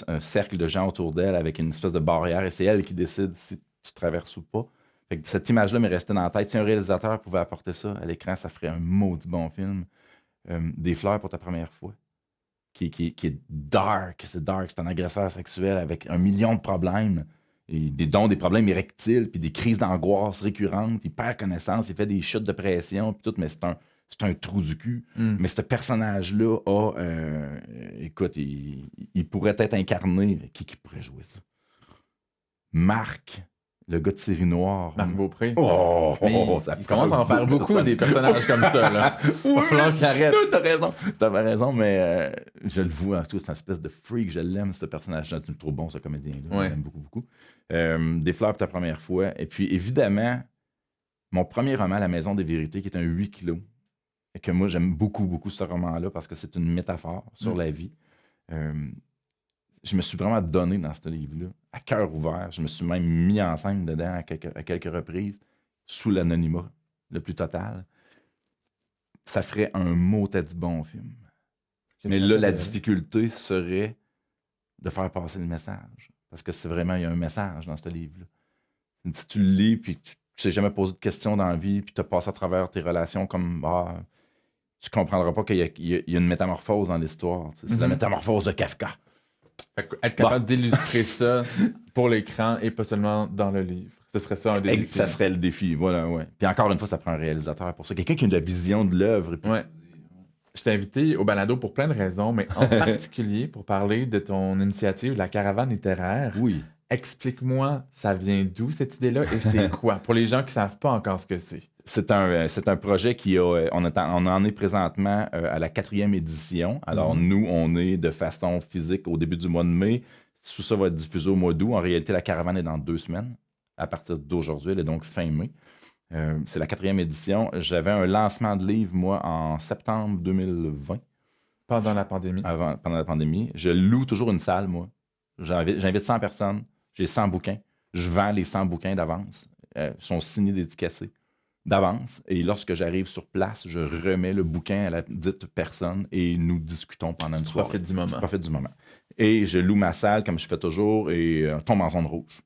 un cercle de gens autour d'elle avec une espèce de barrière, et c'est elle qui décide si tu traverses ou pas. Fait que cette image-là m'est restée dans la tête. Si un réalisateur pouvait apporter ça à l'écran, ça ferait un maudit bon film. Des fleurs pour ta première fois. Qui est dark, c'est un agresseur sexuel avec 1 million de problèmes, et dont des problèmes érectiles, puis des crises d'angoisse récurrentes, il perd connaissance, il fait des chutes de pression, puis tout, mais c'est un trou du cul. Mm. Mais ce personnage-là a, écoute, il pourrait être incarné, qui pourrait jouer ça? Marc, le gars de série noire. Marc Beaupré. Oh, Il commence à en faire beaucoup des personnages comme ça, là. Il va falloir qu'il arrête. T'as raison, mais je le vois, c'est une espèce de freak, je l'aime, ce personnage-là, c'est trop bon, ce comédien-là, Ouais. je l'aime beaucoup, beaucoup. Des fleurs pour ta première fois, et puis évidemment, mon premier roman, La Maison des Vérités, qui est un 8 kilos, et que moi, j'aime beaucoup, beaucoup ce roman-là, parce que c'est une métaphore sur la vie. Je me suis vraiment donné dans ce livre-là, à cœur ouvert. Je me suis même mis en scène dedans à quelques reprises, sous l'anonymat le plus total. Ça ferait un mot dit bon film. Mais là, la difficulté serait de faire passer le message. Parce que c'est vraiment, il y a un message dans ce livre-là. Si tu le lis, puis tu ne t'es jamais posé de questions dans la vie, puis tu as passé à travers tes relations comme... tu comprendras pas qu'il y a une métamorphose dans l'histoire. C'est la métamorphose de Kafka. Être capable d'illustrer ça pour l'écran et pas seulement dans le livre. Ce serait ça un des défis. Ça serait le défi, voilà, ouais. Puis encore une fois, ça prend un réalisateur pour ça. Quelqu'un qui a de la vision de l'œuvre. Ouais. Je t'ai invité au balado pour plein de raisons, mais en particulier pour parler de ton initiative, la caravane littéraire. Oui. Explique-moi, ça vient d'où cette idée-là et c'est quoi? Pour les gens qui ne savent pas encore ce que c'est. C'est un projet on en est présentement à la 4e édition. Alors, nous, on est de façon physique au début du mois de mai. Tout ça va être diffusé au mois d'août. En réalité, la caravane est dans 2 semaines. À partir d'aujourd'hui, elle est donc fin mai. C'est la 4e édition. J'avais un lancement de livre, moi, en septembre 2020. Pendant la pandémie. Pendant la pandémie. Je loue toujours une salle, moi. J'invite 100 personnes. J'ai 100 bouquins. Je vends les 100 bouquins d'avance. Ils sont signés, dédicacés d'avance. Et lorsque j'arrive sur place, je remets le bouquin à la dite personne et nous discutons pendant une soirée. Je profite du moment. Et je loue ma salle, comme je fais toujours, et tombe en zone rouge.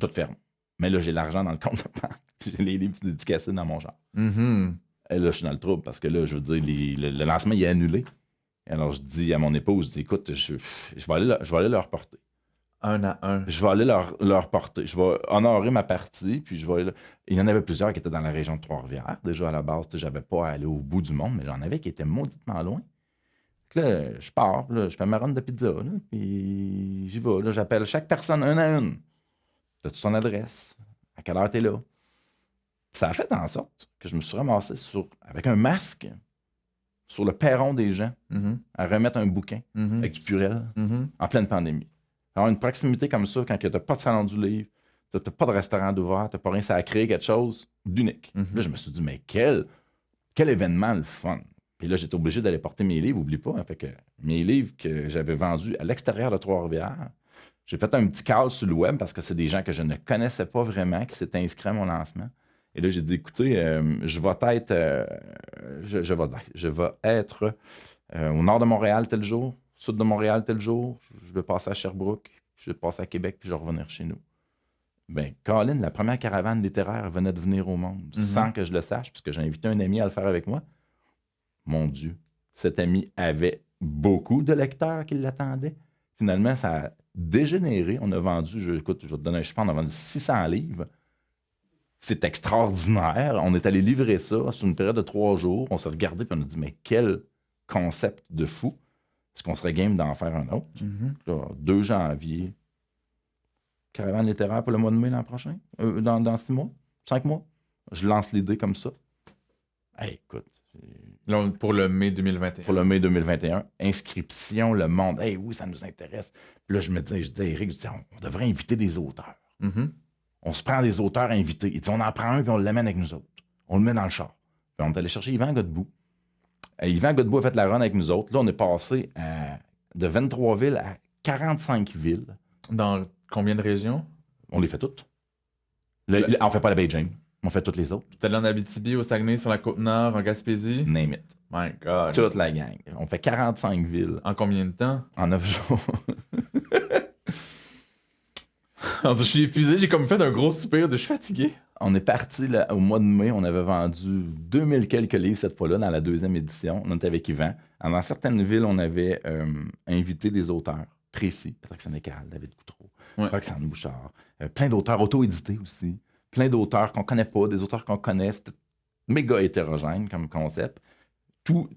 Tout ferme. Mais là, j'ai l'argent dans le compte de banque. J'ai les livres dédicacés dans mon genre. Et là, je suis dans le trouble parce que là, je veux dire, le lancement, il est annulé. Alors, je dis à mon épouse, je dis, écoute, je vais aller leur porter. Un à un. Je vais aller leur porter. Je vais honorer ma partie, puis je vais aller... Il y en avait plusieurs qui étaient dans la région de Trois-Rivières. Déjà, à la base, j'avais pas à aller au bout du monde, mais j'en avais qui étaient mauditement loin. Puis là, je pars, là, je fais ma run de pizza, là, puis j'y vais. Là, j'appelle chaque personne une à une. As-tu ton adresse? À quelle heure t'es là? Ça a fait en sorte que je me suis ramassé avec un masque sur le perron des gens à remettre un bouquin avec du Purel en pleine pandémie. Alors, une proximité comme ça, quand tu n'as pas de salon du livre, tu n'as pas de restaurant d'ouvert, tu n'as pas rien, ça a créé quelque chose d'unique. Là, je me suis dit, mais quel événement le fun! Puis là, j'étais obligé d'aller porter mes livres, oublie pas. Hein, fait que mes livres que j'avais vendus à l'extérieur de Trois-Rivières, j'ai fait un petit call sur le web parce que c'est des gens que je ne connaissais pas vraiment qui s'étaient inscrits à mon lancement. Et là, j'ai dit, écoutez, je vais être au nord de Montréal tel jour, sud de Montréal tel jour, je vais passer à Sherbrooke, je vais passer à Québec, puis je vais revenir chez nous. Ben, Colin, la première caravane littéraire venait de venir au monde, sans que je le sache, puisque j'ai invité un ami à le faire avec moi. Mon Dieu, cet ami avait beaucoup de lecteurs qui l'attendaient. Finalement, ça a dégénéré. On a vendu, je vais te donner un chiffre, on a vendu 600 livres. C'est extraordinaire. On est allé livrer ça sur une période de 3 jours. On s'est regardé et on a dit, mais quel concept de fou. Est-ce qu'on serait game d'en faire un autre? Là, 2 janvier. Caravane littéraire pour le mois de mai l'an prochain? Dans 6 mois? 5 mois? Je lance l'idée comme ça. Hey, écoute. Là, pour le mai 2021. Pour le mai 2021. Inscription, le monde. Hey, oui, ça nous intéresse. Puis là, je dis à Eric, on devrait inviter des auteurs. On se prend des auteurs invités. Il dit, on en prend un puis on l'amène avec nous autres. On le met dans le char. Puis on est allé chercher Yvan Godbout. Yvan Godbout a fait la run avec nous autres. Là, on est passé de 23 villes à 45 villes. Dans combien de régions? On les fait toutes. On ne fait pas la Baie James. On fait toutes les autres. T'es allé en Abitibi, au Saguenay, sur la Côte-Nord, en Gaspésie? Name it. My God. Toute la gang. On fait 45 villes En combien de temps? en 9 jours. Je suis épuisé, j'ai comme fait un gros soupir de je suis fatigué. On est parti là, au mois de mai, on avait vendu 2000 quelques livres cette fois-là dans la deuxième édition. On était avec Yvan. Dans certaines villes, on avait invité des auteurs précis. Patrick Sénécal, David Coutreau, Roxane Bouchard. Plein d'auteurs auto-édités aussi. Plein d'auteurs qu'on connaît pas, des auteurs qu'on connaît. C'était méga hétérogène comme concept. Tout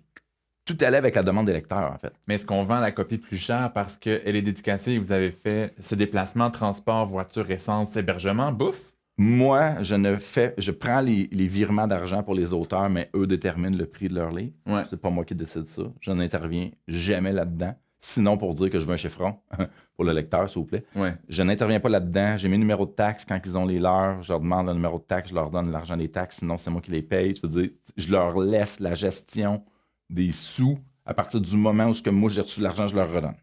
allait avec la demande des lecteurs, en fait. Mais est-ce qu'on vend la copie plus chère parce qu'elle est dédicacée et vous avez fait ce déplacement, transport, voiture, essence, hébergement, bouffe? Moi, je prends les virements d'argent pour les auteurs, mais eux déterminent le prix de leur livre. Ouais. C'est pas moi qui décide ça. Je n'interviens jamais là-dedans. Sinon, pour dire que je veux un chiffron pour le lecteur, s'il vous plaît. Ouais. Je n'interviens pas là-dedans. J'ai mes numéros de taxes quand ils ont les leurs. Je leur demande le numéro de taxe, je leur donne l'argent des taxes. Sinon, c'est moi qui les paye. Je veux dire, je leur laisse la gestion des sous à partir du moment où moi j'ai reçu l'argent, je leur redonne.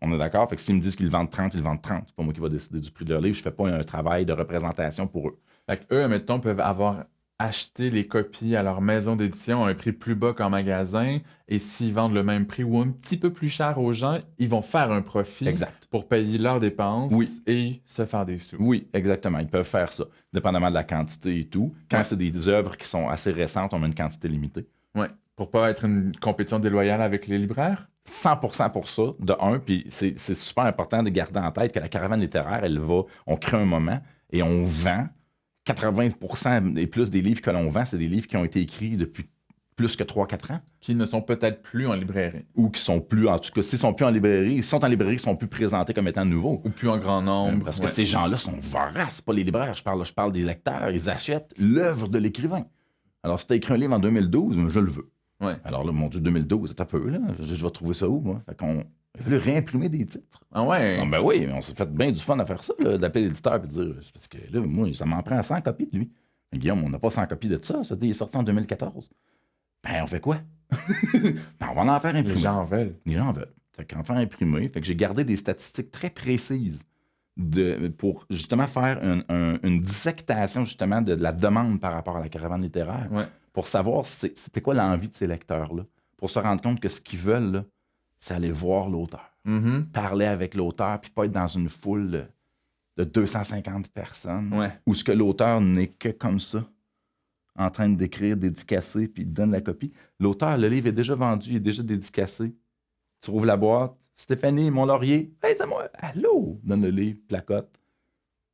On est d'accord? Fait que s'ils me disent qu'ils le vendent 30, ils le vendent 30. C'est pas moi qui va décider du prix de leur livre. Je fais pas un travail de représentation pour eux. Fait qu'eux, admettons, peuvent avoir acheté les copies à leur maison d'édition à un prix plus bas qu'en magasin, et s'ils vendent le même prix ou un petit peu plus cher aux gens, ils vont faire un profit Exact. pour payer leurs dépenses et se faire des sous. Oui, exactement. Ils peuvent faire ça, dépendamment de la quantité et tout. Quand c'est des œuvres qui sont assez récentes, on met une quantité limitée. Oui, pour pas être une compétition déloyale avec les libraires. 100% pour ça, de un, puis c'est super important de garder en tête que la caravane littéraire, on crée un moment et on vend 80% et plus des livres que l'on vend, c'est des livres qui ont été écrits depuis plus que 3-4 ans. Qui ne sont peut-être plus en librairie. Ou qui sont plus, en tout cas, s'ils sont plus en librairie, ils sont en librairie, ils sont plus présentés comme étant nouveaux. Ou plus en grand nombre. Parce que ces gens-là sont voraces, pas les libraires. Je parle des lecteurs, ils achètent l'œuvre de l'écrivain. Alors, si tu as écrit un livre en 2012, je le veux. Ouais. Alors là, mon Dieu, 2012, c'est un peu, là. Je vais trouver ça où, moi? Fait qu'on il a fallu réimprimer des titres. Ah ouais? Ben oui, on s'est fait bien du fun à faire ça, d'appeler l'éditeur et de dire, parce que là, moi, ça m'en prend 100 copies de lui. Mais Guillaume, on n'a pas 100 copies de ça. Il est sorti en 2014. Ben, on fait quoi? Ben, on va en faire imprimer. Les gens en veulent. Les gens en veulent. Fait qu'en faire imprimer, fait que j'ai gardé des statistiques très précises pour justement faire une dissectation justement de la demande par rapport à la caravane littéraire. Ouais. Pour savoir c'était quoi l'envie de ces lecteurs-là. Pour se rendre compte que ce qu'ils veulent, là, c'est aller voir l'auteur. Mm-hmm. Parler avec l'auteur, puis pas être dans une foule de 250 personnes. Ouais. Où ce que l'auteur n'est que comme ça, en train d'écrire, dédicacer, puis il donne la copie. L'auteur, le livre est déjà vendu, il est déjà dédicacé. Tu ouvres la boîte. Stéphanie, mon laurier. Hey, c'est moi. Allô? Donne le livre, placote.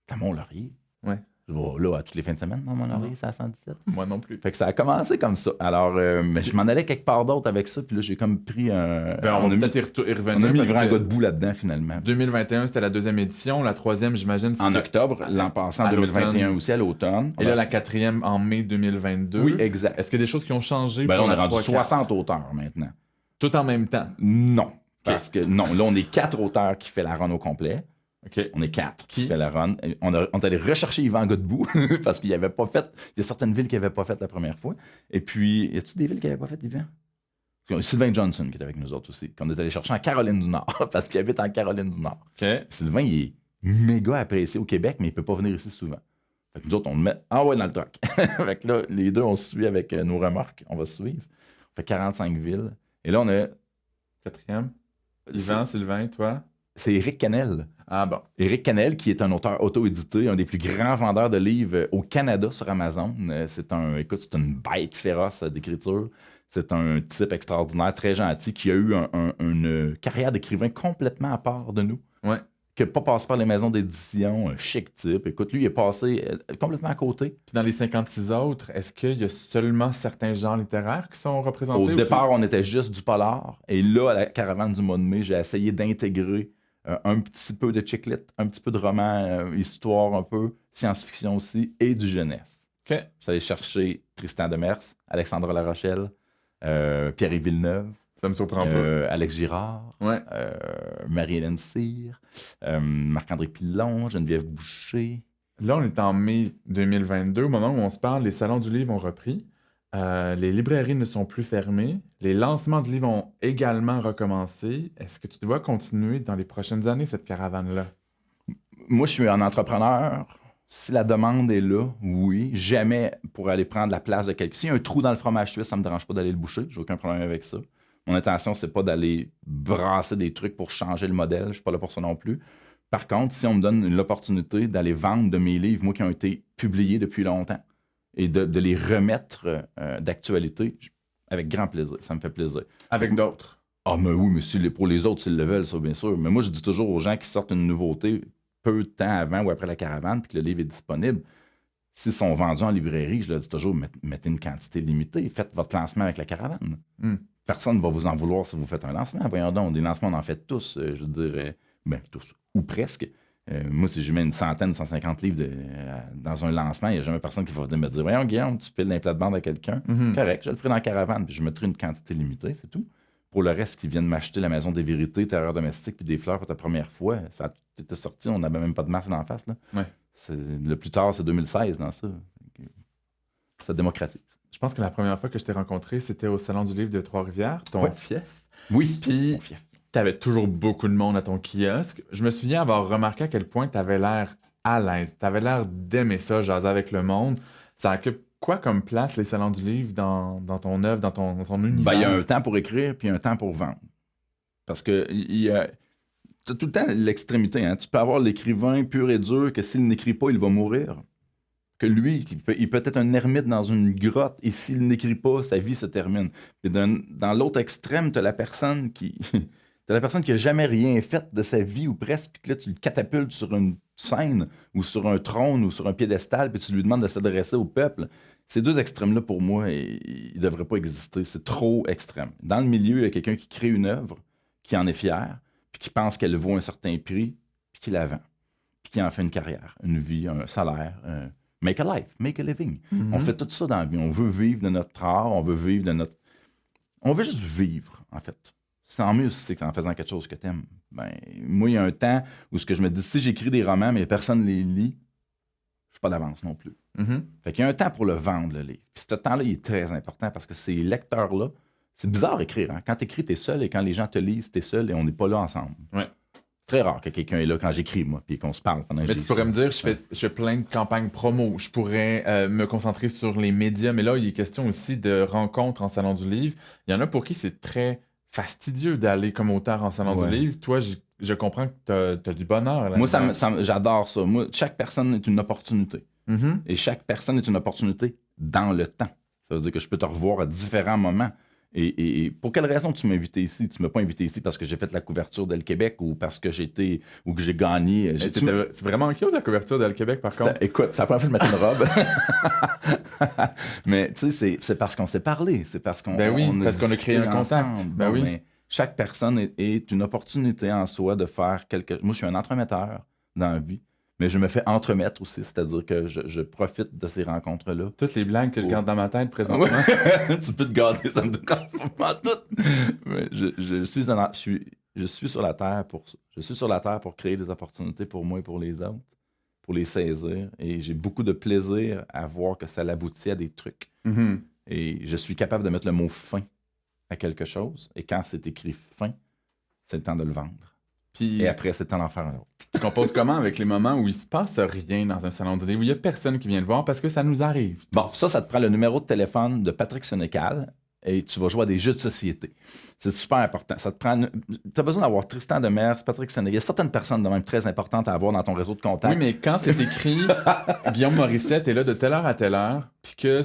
T'as mon laurier. Ouais. Je vais là à toutes les fins de semaine, mon laurier, c'est à 117. Moi non plus. Fait que ça a commencé comme ça. Alors, mais je m'en allais quelque part d'autre avec ça, puis là, j'ai comme pris un. Ben, on va peut-être y revenir. On a mis le parce grand que gars de bout là-dedans, finalement. 2021, c'était la deuxième édition. La troisième, j'imagine, c'était En octobre, l'an passé, en à 2021 l'automne. aussi, à l'automne. Et là, la quatrième en mai 2022. Oui, exact. Est-ce qu'il y a des choses qui ont changé? Ben là, pour on a la rendu 3-4? 60 auteurs maintenant. Tout en même temps. Non. Parce que non, là, on est 4 auteurs qui fait la run au complet. OK. On est 4 Qui? qui fait la run. On est allé rechercher Yvan Godbout parce qu'il n'avait pas fait. Il y a certaines villes qui n'avaient pas fait la première fois. Et puis, y a-t-il des villes qui n'avaient pas fait Yvan? Sylvain Johnson qui est avec nous autres aussi, qu'on est allé chercher en Caroline du Nord parce qu'il habite en Caroline du Nord. OK. Sylvain, il est méga apprécié au Québec, mais il ne peut pas venir ici souvent. Fait que nous autres, on le met en haut dans le truck. Fait que là, les deux, on se suit avec nos remorques. On va se suivre. On fait 45 villes. Et là, on a. Quatrième. Yvan, Sylvain, toi? C'est Éric Canel. Ah bon. Éric Canel, qui est un auteur auto-édité, un des plus grands vendeurs de livres au Canada sur Amazon. C'est une bête féroce d'écriture. C'est un type extraordinaire, très gentil, qui a eu une carrière d'écrivain complètement à part de nous. Ouais. Qui n'a pas passé par les maisons d'édition, un chic type. Écoute, lui, il est passé complètement à côté. Puis dans les 56 autres, est-ce qu'il y a seulement certains genres littéraires qui sont représentés? Au départ, on était juste du polar. Et là, à la caravane du mois de mai, j'ai essayé d'intégrer un petit peu de chick lit, un petit peu de roman, histoire un peu, science-fiction aussi, et du jeunesse. OK. Je suis allé chercher Tristan Demers, Alexandre Larochelle, Pierre-Yves Villeneuve, Ça me surprend pas. Alex Girard, Ouais. Marie-Hélène Cyr, Marc-André Pilon, Geneviève Boucher. Là, on est en mai 2022. Au moment où on se parle, les salons du livre ont repris. Les librairies ne sont plus fermées. Les lancements de livres ont également recommencé. Est-ce que tu dois continuer dans les prochaines années, cette caravane-là? Moi, je suis un entrepreneur Si la demande est là, oui. Jamais pour aller prendre la place de quelqu'un. S'il y a un trou dans le fromage suisse, ça me dérange pas d'aller le boucher. J'ai aucun problème avec ça. Mon intention, c'est pas d'aller brasser des trucs pour changer le modèle. Je suis pas là pour ça non plus. Par contre, si on me donne l'opportunité d'aller vendre de mes livres, moi qui ont été publiés depuis longtemps, et de les remettre d'actualité, avec grand plaisir. Ça me fait plaisir. Avec d'autres. Ah, mais oui, mais pour les autres, s'ils le veulent, ça, bien sûr. Mais moi, je dis toujours aux gens qui sortent une nouveauté peu de temps avant ou après la caravane, puis que le livre est disponible, s'ils sont vendus en librairie, je leur dis toujours, mettez une quantité limitée, faites votre lancement avec la caravane. Personne ne va vous en vouloir si vous faites un lancement. Voyons donc, des lancements, on en fait tous, je dirais, tous, ou presque. Moi, si je mets une centaine, 150 livres dans un lancement, il n'y a jamais personne qui va venir me dire, voyons, Guillaume, tu files l'implant de bande à quelqu'un. Correct, je le ferai dans la caravane, puis je mettrai une quantité limitée, c'est tout. Pour le reste, qui viennent m'acheter la Maison des Vérités, Terreur domestique, puis des fleurs pour ta première fois, ça était sorti, on n'avait même pas de masque d'en face. Là. Ouais. Le plus tard, c'est 2016 dans ça. Ça démocratise. Je pense que la première fois que je t'ai rencontré, c'était au Salon du livre de Trois-Rivières, ton fief. Oui. Puis, tu avais toujours beaucoup de monde à ton kiosque. Je me souviens avoir remarqué à quel point tu avais l'air à l'aise. Tu avais l'air d'aimer ça, jaser avec le monde. Ça occupe quoi comme place, les salons du livre, dans ton œuvre, dans ton univers? Il y a un temps pour écrire, puis un temps pour vendre. Parce que t'as tout le temps l'extrémité. Hein? Tu peux avoir l'écrivain pur et dur que s'il n'écrit pas, il va mourir. Que lui, il peut être un ermite dans une grotte, et s'il n'écrit pas, sa vie se termine. Et dans l'autre extrême, t'as la personne qui... T'as la personne qui n'a jamais rien fait de sa vie ou presque, puis que là, tu le catapultes sur une scène ou sur un trône ou sur un piédestal, puis tu lui demandes de s'adresser au peuple. Ces deux extrêmes-là, pour moi, ils ne devraient pas exister. C'est trop extrême. Dans le milieu, il y a quelqu'un qui crée une œuvre, qui en est fier, puis qui pense qu'elle vaut un certain prix, puis qui la vend, puis qui en fait une carrière, une vie, un salaire, make a life, make a living. On fait tout ça dans la vie. On veut vivre de notre art, on veut vivre de notre... On veut juste vivre, en fait. C'est en mieux si c'est en faisant quelque chose que t'aimes. Moi, il y a un temps où ce que je me dis, si j'écris des romans, mais personne ne les lit, je suis pas d'avance non plus. Fait qu'il y a un temps pour le vendre, le livre. Puis ce temps-là, il est très important parce que ces lecteurs-là, c'est bizarre écrire. Hein? Quand tu écris, tu es seul, et quand les gens te lisent, tu es seul et on n'est pas là ensemble. Ouais. C'est très rare que quelqu'un est là quand j'écris, moi, puis qu'on se parle pendant que Mais tu pourrais me dire, je fais plein de campagnes promo. Je pourrais me concentrer sur les médias, mais là, il est question aussi de rencontres en salon du livre. Il y en a pour qui c'est très fastidieux d'aller comme auteur en salon du livre. Toi, je comprends que tu as du bonheur. Là, moi, j'adore ça. Moi, chaque personne est une opportunité. Et chaque personne est une opportunité dans le temps. Ça veut dire que je peux te revoir à différents moments. Et pour quelle raison tu m'as invité ici? Tu ne m'as pas invité ici parce que j'ai fait la couverture d'El Québec ou parce que j'ai gagné. C'est vraiment cute la couverture d'El Québec, par contre. Écoute, ça a pas fait de mettre une robe. Mais tu sais, c'est parce qu'on s'est parlé. C'est parce qu'on parce qu'on a créé un contact. Chaque personne est une opportunité en soi de faire quelque chose. Moi, je suis un entremetteur dans la vie. Mais je me fais entremettre aussi, c'est-à-dire que je profite de ces rencontres-là. Toutes les blagues que je garde dans ma tête présentement. Tu peux te garder, ça me dérange pas tout. Mais je suis sur la terre pour ça. Je suis sur la terre pour créer des opportunités pour moi et pour les autres, pour les saisir. Et j'ai beaucoup de plaisir à voir que ça aboutit à des trucs. Et je suis capable de mettre le mot fin à quelque chose. Et quand c'est écrit fin, c'est le temps de le vendre. Et après, c'est le temps d'en faire un autre. Tu composes comment avec les moments où il se passe rien dans un salon de livre, où il n'y a personne qui vient le voir parce que ça nous arrive? Bon, ça te prend le numéro de téléphone de Patrick Sénécal et tu vas jouer à des jeux de société. C'est super important. Ça te prend... Tu as besoin d'avoir Tristan Demers, Patrick Sénécal. Il y a certaines personnes de même très importantes à avoir dans ton réseau de contacts. Oui, mais quand c'est écrit Guillaume Morissette est là de telle heure à telle heure, puis que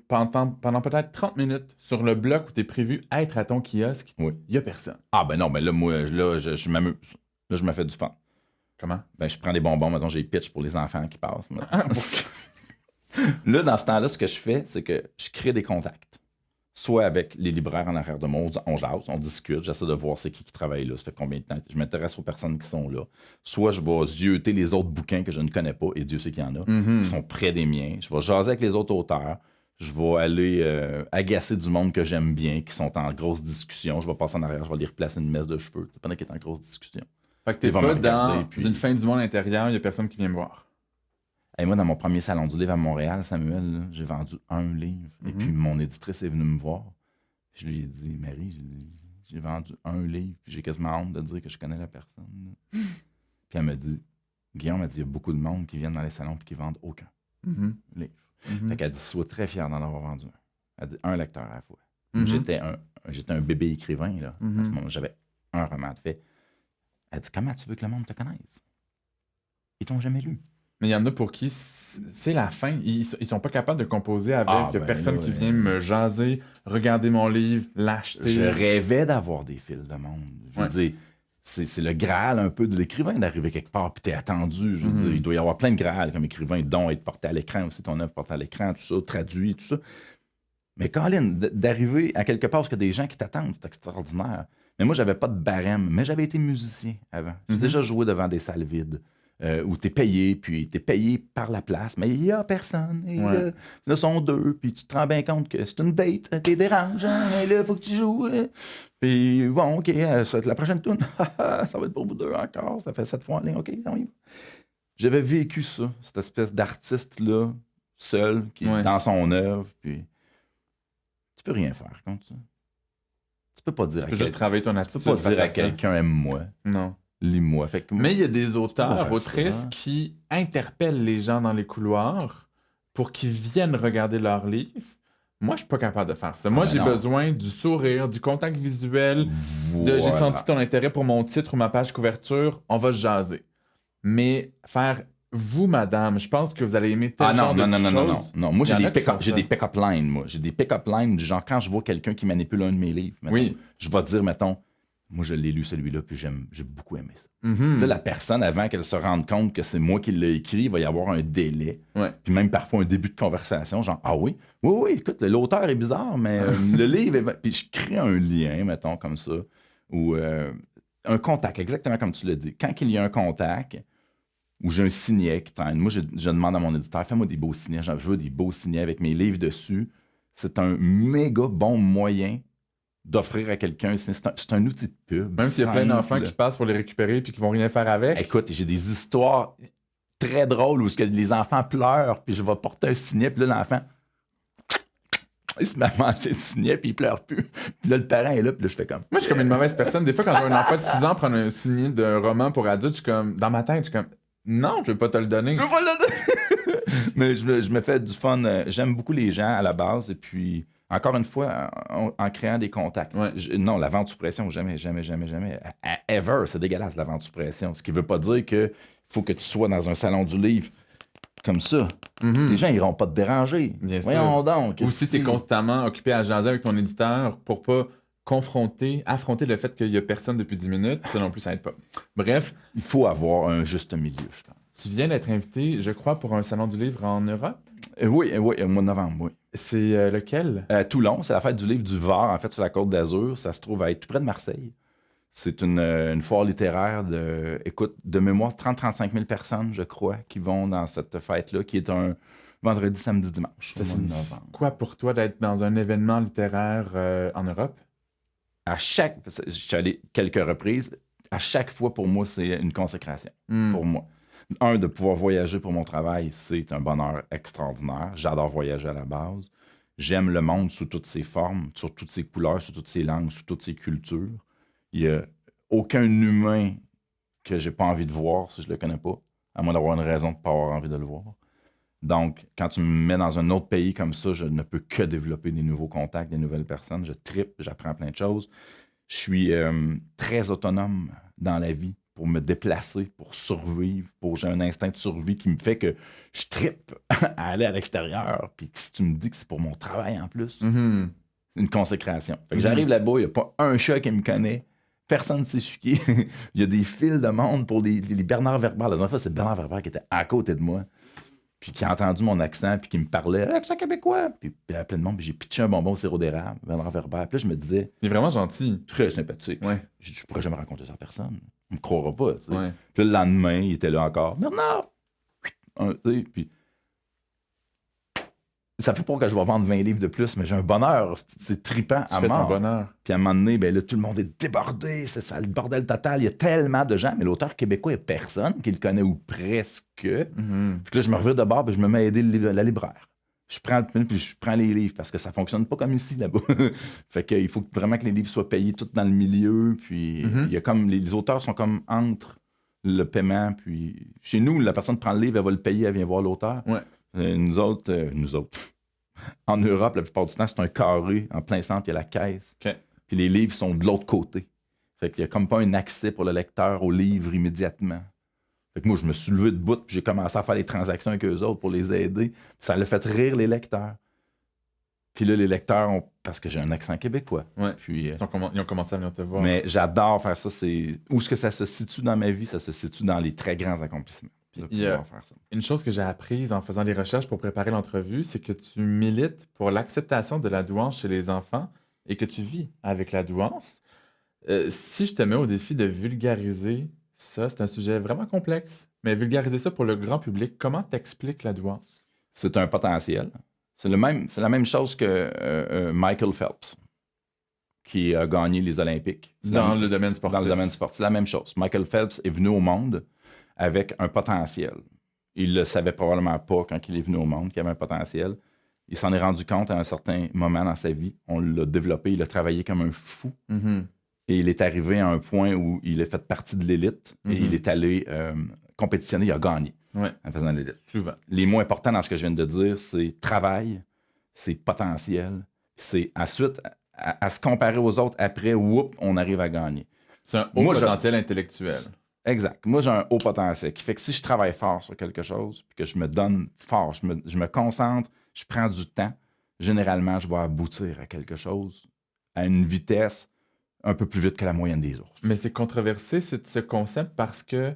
pendant peut-être 30 minutes, sur le bloc où tu es prévu être à ton kiosque, il n'y a personne. Ah ben non, mais là, moi, je m'amuse. Là, je me fais du fun. Comment? Ben, je prends des bonbons, mettons, j'ai pitch pour les enfants qui passent. Là, dans ce temps-là, ce que je fais, c'est que je crée des contacts. Soit avec les libraires en arrière de moi, on jase, on discute, j'essaie de voir c'est qui travaille là, ça fait combien de temps, je m'intéresse aux personnes qui sont là. Soit je vais zioter les autres bouquins que je ne connais pas, et Dieu sait qu'il y en a, qui sont près des miens. Je vais jaser avec les autres auteurs, je vais aller agacer du monde que j'aime bien, qui sont en grosse discussion, je vais passer en arrière, je vais aller replacer une messe de cheveux, pendant qu'ils sont en grosse discussion. Fait que t'es pas dans une fin du monde intérieur, il n'y a personne qui vient me voir. Et moi, dans mon premier salon du livre à Montréal, Samuel, là, j'ai vendu un livre. Et puis mon éditrice est venue me voir. Je lui ai dit, Marie, j'ai vendu un livre. Puis j'ai quasiment honte de dire que je connais la personne. Puis elle m'a dit, Guillaume a dit, il y a beaucoup de monde qui viennent dans les salons et qui vendent aucun Mhm. livre. Mhm. Fait qu'elle dit, sois très fier d'en avoir vendu un. Elle dit, un lecteur à la fois. Mhm. J'étais un bébé écrivain, là. Mhm. À ce moment, j'avais un roman de fait. Elle dit, comment tu veux que le monde te connaisse? Ils t'ont jamais lu. Mais il y en a pour qui c'est la fin. Ils sont pas capables de composer avec Ah, ben personne là, qui vient me jaser, regarder mon livre, l'acheter. Je rêvais d'avoir des fils de monde. Je veux Ouais. dire, c'est le Graal un peu de l'écrivain d'arriver quelque part, puis t'es attendu. Je veux dire, il doit y avoir plein de Graal comme écrivain, dont être porté à l'écran aussi, ton œuvre portée à l'écran, tout ça, traduit, tout ça. Mais Colin, d'arriver à quelque part parce qu'il y a des gens qui t'attendent, c'est extraordinaire. Mais moi, j'avais pas de barème, mais j'avais été musicien avant. J'ai déjà joué devant des salles vides. Où t'es payé, puis t'es payé par la place, mais il n'y a personne. Et Ouais. là, sont deux, puis tu te rends bien compte que c'est une date, t'es dérangeant, et là, il faut que tu joues. Puis bon, OK, ça va être la prochaine tourne. Ça va être pour vous deux encore, ça fait 7 fois en ligne, OK, on y va. J'avais vécu ça, cette espèce d'artiste-là, seul, qui est dans son œuvre, puis tu peux rien faire contre ça. Tu peux pas dire Tu peux juste travailler ton tu attitude. peux pas face dire à ça. quelqu'un aime-moi, Non. lis-moi. Fait que Mais il y a des pas auteurs, faire autrices ça. qui interpellent les gens dans les couloirs pour qu'ils viennent regarder leurs livres. Moi, je suis pas capable de faire ça. Moi, ben j'ai non. besoin du sourire, du contact visuel, Voilà. j'ai senti ton intérêt pour mon titre ou ma page couverture, on va se jaser. Mais faire vous, madame, je pense que vous allez aimer tel Ah genre non, de non, non, non, non, choses. non. Moi, Il y en a qui font j'ai ça. des pick-up lines, moi. J'ai des pick-up lines du genre, quand je vois quelqu'un qui manipule un de mes livres, mettons, Oui. je vais dire, mettons, moi, je l'ai lu celui-là, puis j'ai beaucoup aimé ça. Mhm. Là, la personne, avant qu'elle se rende compte que c'est moi qui l'ai écrit, il va y avoir un délai. Ouais. Puis même parfois un début de conversation, genre, ah oui, oui, écoute, l'auteur est bizarre, mais le livre est... Puis je crée un lien, mettons, comme ça, ou un contact, exactement comme tu l'as dit. Quand il y a un contact, où j'ai un signet qui traîne, moi, je demande à mon éditeur, fais-moi des beaux signets, genre, je veux des beaux signets avec mes livres dessus. C'est un méga bon moyen d'offrir à quelqu'un. C'est un outil de pub. Même s'il y a plein simple. d'enfants qui passent pour les récupérer puis qui vont rien faire avec. Écoute, j'ai des histoires très drôles où les enfants pleurent, puis je vais porter un signet, puis là, l'enfant, il se met à manger le signet, puis il pleure plus. Puis là, le parent est là, puis là, je fais comme... Moi, je suis comme une mauvaise personne. Des fois, quand j'ai un enfant de 6 ans prendre un signet d'un roman pour adulte, je suis comme, dans ma tête, je suis comme, non, je vais pas te le donner. Je veux pas le donner. Mais je me fais du fun. J'aime beaucoup les gens à la base, et puis... Encore une fois, en créant des contacts. Ouais. Non, la vente sous pression, jamais. Ever, c'est dégueulasse, la vente sous pression. Ce qui veut pas dire qu'il faut que tu sois dans un salon du livre comme ça. Les gens iront pas te déranger. Bien Voyons donc. Ou si tu es constamment occupé à jaser avec ton éditeur pour pas affronter le fait qu'il y a personne depuis 10 minutes, ça non plus, ça aide pas. Bref, Il faut avoir un juste milieu, je pense. tu viens d'être invité, je crois, pour un salon du livre en Europe. Oui, au mois de novembre, oui. C'est lequel? Toulon, c'est la fête du livre du Var, en fait, sur la Côte d'Azur. Ça se trouve à être tout près de Marseille. C'est une foire littéraire de mémoire, 30-35 000 personnes, je crois, qui vont dans cette fête-là, qui est un vendredi, samedi, dimanche. Ça signifie quoi pour toi d'être dans un événement littéraire en Europe? Je suis allé quelques reprises. À chaque fois, pour moi, c'est une consécration. Pour moi. De pouvoir voyager pour mon travail, c'est un bonheur extraordinaire. J'adore voyager à la base. J'aime le monde sous toutes ses formes, sous toutes ses couleurs, sous toutes ses langues, sous toutes ses cultures. Il n'y a aucun humain que j'ai pas envie de voir si je le connais pas, à moins d'avoir une raison de ne pas avoir envie de le voir. Donc, quand tu me mets dans un autre pays comme ça, je ne peux que développer des nouveaux contacts, des nouvelles personnes. Je trippe, j'apprends plein de choses. Je suis très autonome dans la vie pour me déplacer, pour survivre. J'ai un instinct de survie qui me fait que je trippe à aller à l'extérieur. Puis si tu me dis que c'est pour mon travail en plus, c'est une consécration. Fait que j'arrive là-bas, il n'y a pas un chat qui me connaît. Personne ne sait ce qui est. Il y a des files de monde pour les Bernard Werber. La dernière fois, c'est Bernard Werber qui était à côté de moi. Puis qui a entendu mon accent, puis qui me parlait, accent québécois. Puis il y avait plein de monde, puis j'ai pitché un bonbon au sirop d'érable, Bernard Werber. Puis là, je me disais, Il est vraiment gentil. très sympathique. Ouais. Je pourrais jamais raconter ça à personne. Il me croira pas. Tu sais. Ouais. Puis le lendemain, il était là encore. Bernard! Puis ça fait pas que je vais vendre 20 livres de plus, mais j'ai un bonheur. C'est trippant Tu à fais ton mort. bonheur. Puis à un moment donné, ben là, tout le monde est débordé. C'est ça, le bordel total. Il y a tellement de gens, mais l'auteur québécois, il n'y a personne qui le connaît ou presque. Puis là, je me revire de bord, puis je me mets à aider la libraire. Je prends les livres parce que ça fonctionne pas comme ici, là-bas. Fait qu'il faut vraiment que les livres soient payés tout dans le milieu. Puis il y a comme les auteurs sont comme entre le paiement. Puis chez nous, la personne prend le livre, elle va le payer, elle vient voir l'auteur. Ouais. Nous autres, en Europe, la plupart du temps, c'est un carré en plein centre, il y a la caisse. OK. Puis les livres sont de l'autre côté. Fait qu'il n'y a comme pas un accès pour le lecteur au livre immédiatement. Fait que moi, je me suis levé de bout, puis j'ai commencé à faire des transactions avec eux autres pour les aider. Puis ça a fait rire les lecteurs. Puis là, les lecteurs ont... Parce que j'ai un accent québécois. Ouais. Puis, Ils ont commencé à venir te voir. mais j'adore faire ça. Où est-ce que ça se situe dans ma vie? Ça se situe dans les très grands accomplissements. De pouvoir faire ça. Une chose que j'ai apprise en faisant des recherches pour préparer l'entrevue, c'est que tu milites pour l'acceptation de la douance chez les enfants et que tu vis avec la douance. Si je te mets au défi de vulgariser ça, c'est un sujet vraiment complexe, mais vulgariser ça pour le grand public, comment t'expliques la douance? C'est un potentiel. C'est la même chose que Michael Phelps, qui a gagné les Olympiques. Dans le domaine sportif. Dans le domaine sportif. C'est la même chose. Michael Phelps est venu au monde avec un potentiel. Il ne le savait probablement pas quand il est venu au monde qu'il avait un potentiel. Il s'en est rendu compte à un certain moment dans sa vie. On l'a développé, il a travaillé comme un fou. Mm-hmm. Et il est arrivé à un point où il a fait partie de l'élite et il est allé compétitionner, il a gagné en faisant l'élite. Souvent. Les mots importants dans ce que je viens de dire, c'est travail, c'est potentiel, c'est ensuite à se comparer aux autres après, on arrive à gagner. C'est un haut potentiel intellectuel. Exact. Moi, j'ai un haut potentiel qui fait que si je travaille fort sur quelque chose, puis que je me donne fort, je me concentre, je prends du temps, généralement, je vais aboutir à quelque chose à une vitesse un peu plus vite que la moyenne des autres. Mais c'est controversé, ce concept, parce que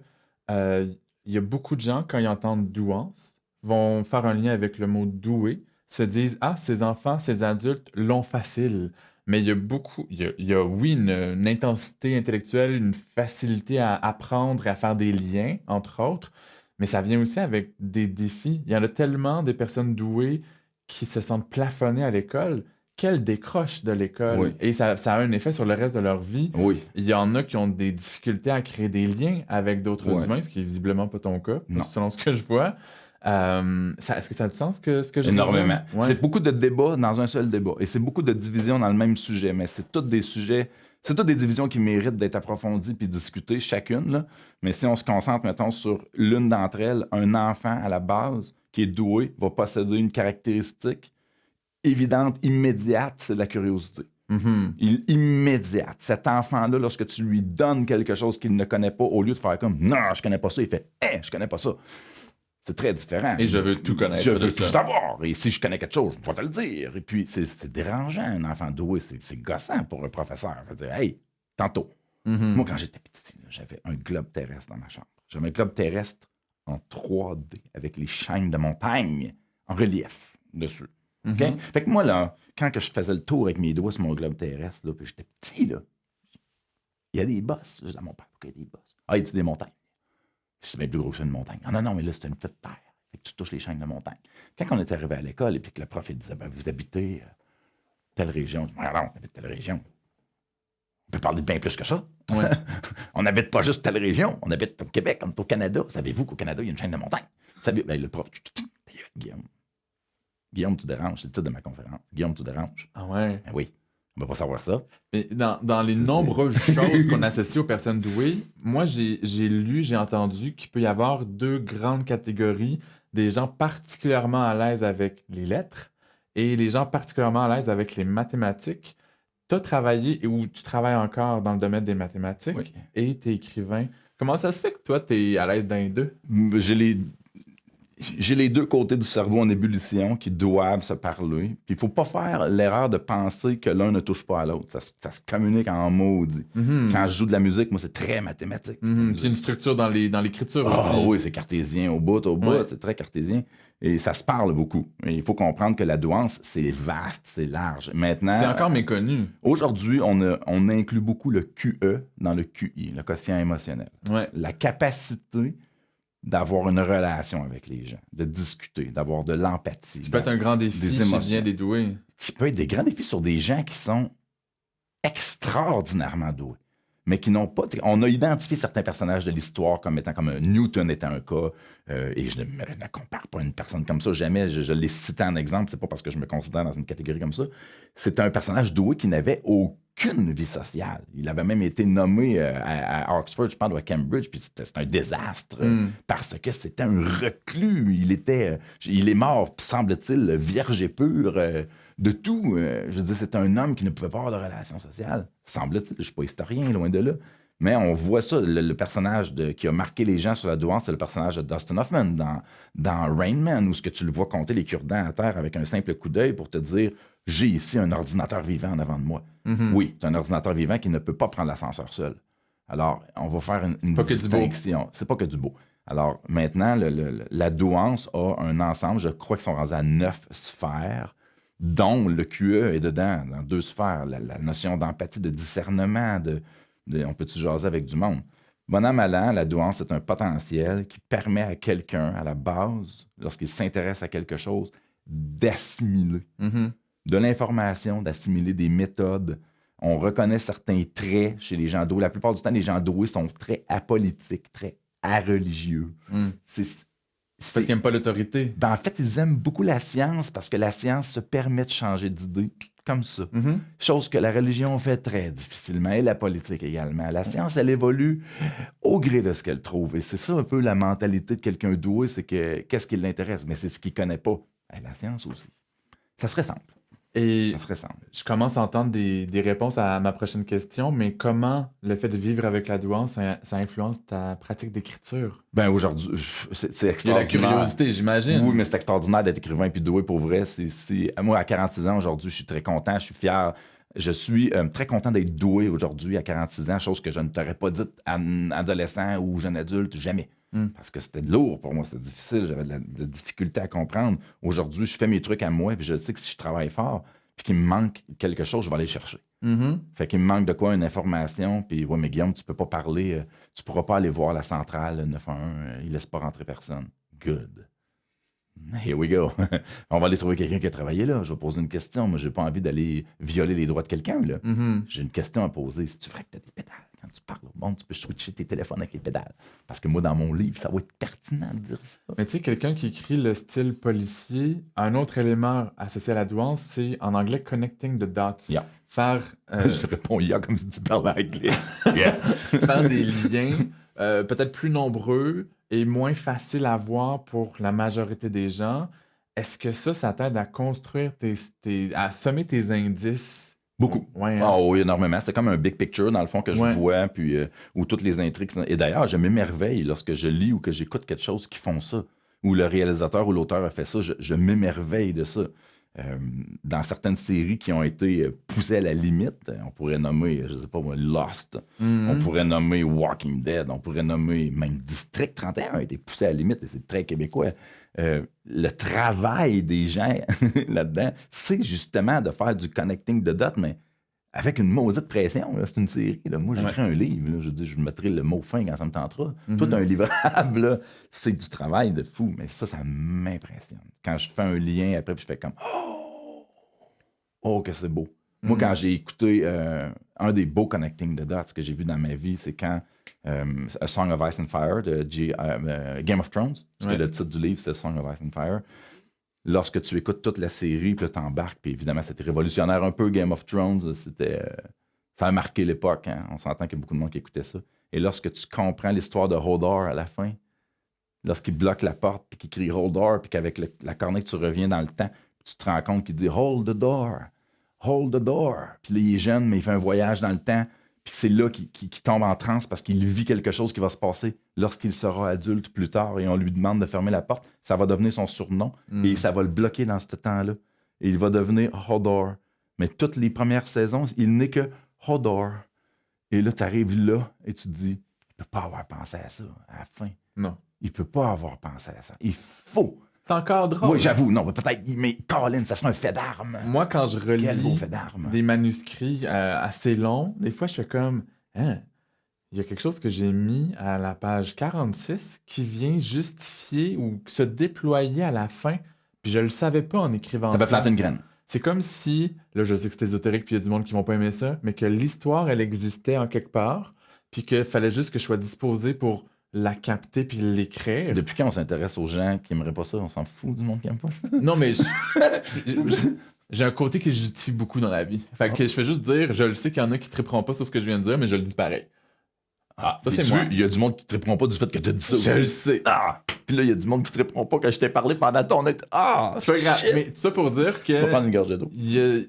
il y a beaucoup de gens, quand ils entendent douance, vont faire un lien avec le mot doué, se disent « Ah, ces enfants, ces adultes l'ont facile ». Mais il y a beaucoup, oui, une intensité intellectuelle, une facilité à apprendre et à faire des liens, entre autres, mais ça vient aussi avec des défis. Il y en a tellement des personnes douées qui se sentent plafonnées à l'école qu'elles décrochent de l'école. Oui. Et ça a un effet sur le reste de leur vie. Oui. Il y en a qui ont des difficultés à créer des liens avec d'autres humains, ce qui est visiblement pas ton cas, Non. selon ce que je vois. Est-ce que ça a du sens ce que je Énormément. Ouais. C'est beaucoup de débats dans un seul débat. Et c'est beaucoup de divisions dans le même sujet. Mais c'est tous des sujets, c'est toutes des divisions qui méritent d'être approfondies puis discutées chacune. Là. Mais si on se concentre, mettons, sur l'une d'entre elles, un enfant à la base qui est doué va posséder une caractéristique évidente, immédiate, c'est de la curiosité. Mm-hmm. Immédiate. Cet enfant-là, lorsque tu lui donnes quelque chose qu'il ne connaît pas, au lieu de faire comme « Non, je connais pas ça », il fait « je connais pas ça ». C'est très différent. Et je veux tout connaître. Je veux tout savoir. Et si je connais quelque chose, je vais te le dire. Et puis, c'est dérangeant, un enfant doué. C'est gossant pour un professeur. Je veux dire, hey, tantôt. Mm-hmm. Moi, quand j'étais petit, j'avais un globe terrestre dans ma chambre. J'avais un globe terrestre en 3D avec les chaînes de montagne en relief dessus. Okay? Mm-hmm. Fait que moi, là, quand que je faisais le tour avec mes doigts sur mon globe terrestre, là, puis j'étais petit, là, il y a des bosses. Je dis à mon père, pourquoi il y a des bosses? Ah, il y a des montagnes. C'est bien plus gros que une montagne. Ah non, mais là, c'est une petite terre. Fait que tu touches les chaînes de montagne. Quand on est arrivé à l'école et puis que le prof il disait, vous habitez telle région. Je dis, non, on habite telle région. On peut parler de bien plus que ça. Ouais. On n'habite pas juste telle région. On habite au Québec, on est au Canada. Savez-vous qu'au Canada, il y a une chaîne de montagne? Ben, le prof, Guillaume, tu déranges. C'est le titre de ma conférence. Guillaume, tu déranges. Ah ouais. Ben oui. On ne va pas savoir ça. Mais dans les nombreuses choses qu'on associe aux personnes douées, moi, j'ai lu, j'ai entendu qu'il peut y avoir deux grandes catégories, des gens particulièrement à l'aise avec les lettres et les gens particulièrement à l'aise avec les mathématiques. Tu as travaillé, ou tu travailles encore dans le domaine des mathématiques, et tu es écrivain. Comment ça se fait que toi, tu es à l'aise dans les deux? J'ai les deux côtés du cerveau en ébullition qui doivent se parler. Puis il faut pas faire l'erreur de penser que l'un ne touche pas à l'autre. Ça se communique en maudit. Mm-hmm. Quand je joue de la musique, moi, c'est très mathématique. Mm-hmm. Puis une structure dans l'écriture aussi. Ah oui, c'est cartésien au bout, c'est très cartésien. Et ça se parle beaucoup. Et il faut comprendre que la douance, c'est vaste, c'est large. Maintenant, c'est encore méconnu. Aujourd'hui, on inclut beaucoup le QE dans le QI, le quotient émotionnel. Ouais. La capacité d'avoir une relation avec les gens, de discuter, d'avoir de l'empathie. Ça peut être un grand défi chez bien des doués. Qui peut être des grands défis sur des gens qui sont extraordinairement doués, mais qui n'ont pas... On a identifié certains personnages de l'histoire comme étant comme Newton était un cas, et je ne compare pas une personne comme ça, jamais je l'ai cité en exemple, c'est pas parce que je me considère dans une catégorie comme ça. C'est un personnage doué qui n'avait aucune aucune vie sociale. Il avait même été nommé à Oxford, je pense, ou à Cambridge, puis c'était un désastre parce que c'était un reclus. Il est mort, semble-t-il, vierge et pur de tout. Je veux dire, c'était un homme qui ne pouvait pas avoir de relations sociales. Semble-t-il, je ne suis pas historien, loin de là. Mais on voit ça, le personnage qui a marqué les gens sur la douance, c'est le personnage de Dustin Hoffman dans Rain Man, où ce que tu le vois compter les cure-dents à terre avec un simple coup d'œil pour te dire « J'ai ici un ordinateur vivant en avant de moi. Oui, c'est un ordinateur vivant qui ne peut pas prendre l'ascenseur seul. Alors, on va faire une distinction. C'est pas que du beau. Alors, maintenant, la douance a un ensemble, je crois qu'ils sont rendus à 9 sphères, dont le QE est dedans, dans 2 sphères. La notion d'empathie, de discernement, on peut-tu jaser avec du monde? Bon an, mal an, la douance, c'est un potentiel qui permet à quelqu'un, à la base, lorsqu'il s'intéresse à quelque chose, d'assimiler de l'information, d'assimiler des méthodes. On reconnaît certains traits chez les gens doués. La plupart du temps, les gens doués sont très apolitiques, très areligieux. C'est parce qu'ils n'aiment pas l'autorité. En fait, ils aiment beaucoup la science parce que la science se permet de changer d'idée comme ça. Chose que la religion fait très difficilement et la politique également. La science, elle évolue au gré de ce qu'elle trouve. Et c'est ça un peu la mentalité de quelqu'un doué, c'est que qu'est-ce qui l'intéresse? Mais c'est ce qu'il ne connaît pas. La science aussi. Ça serait simple. Et je commence à entendre des réponses à ma prochaine question, mais comment le fait de vivre avec la douance, ça influence ta pratique d'écriture? Ben aujourd'hui, c'est extraordinaire. Il y a la curiosité, j'imagine. Oui, mais c'est extraordinaire d'être écrivain puis doué pour vrai. Moi, à 46 ans aujourd'hui, je suis très content, je suis fier. Je suis très content d'être doué aujourd'hui à 46 ans, chose que je ne t'aurais pas dit à un adolescent ou jeune adulte, jamais. Parce que c'était lourd pour moi, c'était difficile, j'avais de la difficulté à comprendre. Aujourd'hui, je fais mes trucs à moi, puis je sais que si je travaille fort, puis qu'il me manque quelque chose, je vais aller le chercher. Fait qu'il me manque de quoi, une information, puis ouais, mais Guillaume, tu peux pas parler, tu pourras pas aller voir la centrale 911, il laisse pas rentrer personne. Good. Here we go. On va aller trouver quelqu'un qui a travaillé là. Je vais poser une question. Moi, j'ai pas envie d'aller violer les droits de quelqu'un, là. J'ai une question à poser. Si tu ferais que tu as des pédales quand tu parles au monde, tu peux switcher tes téléphones avec les pédales. Parce que moi, dans mon livre, ça va être pertinent de dire ça. Mais tu sais, quelqu'un qui écrit le style policier, un autre élément associé à la douance, c'est en anglais connecting the dots. Yeah. Faire. Je réponds yeah comme si tu parlais anglais. Faire des liens peut-être plus nombreux et moins faciles à voir pour la majorité des gens. Est-ce que ça t'aide à construire à semer tes indices? Beaucoup. Ouais, Oh, oui, énormément. C'est comme un big picture, dans le fond, que je vois, puis où toutes les intrigues sont... Et d'ailleurs, je m'émerveille lorsque je lis ou que j'écoute quelque chose qui font ça, où le réalisateur ou l'auteur a fait ça. Je m'émerveille de ça. Dans certaines séries qui ont été poussées à la limite, on pourrait nommer, je sais pas moi, Lost, on pourrait nommer Walking Dead, on pourrait nommer même District 31 a été poussé à la limite, et c'est très québécois. Le travail des gens là-dedans, c'est justement de faire du connecting de dots, mais avec une maudite pression. Là. C'est une série. Là. Moi, j'écris un livre. Là. Je mettrai le mot fin quand ça me tentera. Tout un livrable, là, c'est du travail de fou. Mais ça m'impressionne. Quand je fais un lien, après, puis je fais comme Oh, que c'est beau. Moi, quand j'ai écouté un des beaux connecting de dots que j'ai vu dans ma vie, c'est quand A Song of Ice and Fire de Game of Thrones. Parce que le titre du livre, c'est A Song of Ice and Fire. Lorsque tu écoutes toute la série, puis t'embarques, puis évidemment, c'était révolutionnaire un peu, Game of Thrones, ça a marqué l'époque, hein? On s'entend qu'il y a beaucoup de monde qui écoutait ça. Et lorsque tu comprends l'histoire de Hodor à la fin, lorsqu'il bloque la porte, puis qu'il crie Hodor, puis qu'avec la cornette, tu reviens dans le temps, puis tu te rends compte qu'il dit « Hold the door, hold the door ». Puis là, il est jeune, mais il fait un voyage dans le temps, puis c'est là qu'il tombe en transe parce qu'il vit quelque chose qui va se passer lorsqu'il sera adulte plus tard et on lui demande de fermer la porte. Ça va devenir son surnom et ça va le bloquer dans ce temps-là. Et il va devenir Hodor. Mais toutes les premières saisons, il n'est que Hodor. Et là, tu arrives là et tu te dis, il ne peut pas avoir pensé à ça à la fin. Non. Il ne peut pas avoir pensé à ça. Il faut. C'est encore drôle. Oui, j'avoue. Non, peut-être, mais Colin, ça serait un fait d'armes. Moi, quand je relis fait des manuscrits assez longs, des fois, je fais comme, hein, il y a quelque chose que j'ai mis à la page 46 qui vient justifier ou se déployer à la fin, puis je le savais pas en écrivant ça. T'avais planté une graine. C'est comme si, là, je sais que c'est ésotérique, puis il y a du monde qui vont pas aimer ça, mais que l'histoire, elle existait en quelque part, puis qu'il fallait juste que je sois disposé pour la capter puis l'écrire. Depuis quand on s'intéresse aux gens qui n'aimeraient pas ça? On s'en fout du monde qui n'aime pas ça? Non, mais J'ai un côté qui justifie beaucoup dans la vie. Fait que je fais juste dire, je le sais qu'il y en a qui triperont pas sur ce que je viens de dire, mais je le dis pareil. Ça, c'est moi. Il y a du monde qui ne triperont pas du fait que tu as dit ça. Je le sais. Puis là, il y a du monde qui ne triperont pas quand je t'ai parlé pendant ton été. C'est pas grave. Shit! Mais tout ça pour dire Je vais prendre que une gorgée d'eau.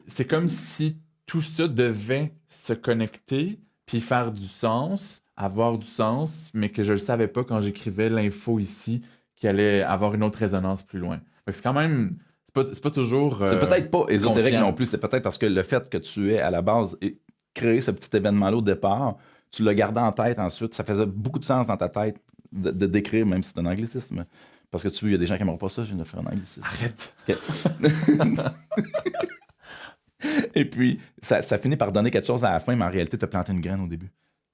c'est comme si tout ça devait se connecter, puis faire du sens, avoir du sens, mais que je le savais pas quand j'écrivais l'info ici, qui allait avoir une autre résonance plus loin. Fait que c'est quand même... C'est pas toujours... C'est peut-être pas ésotérique conscient. non plus. C'est peut-être parce que le fait que tu aies à la base créé ce petit événement-là au départ, tu l'as gardé en tête ensuite. Ça faisait beaucoup de sens dans ta tête de décrire, même si c'est un anglicisme. Parce que tu veux, il y a des gens qui n'aimeront pas ça, je viens de faire un anglicisme. Arrête! Et puis, ça finit par donner quelque chose à la fin, mais en réalité, tu as planté une graine au début.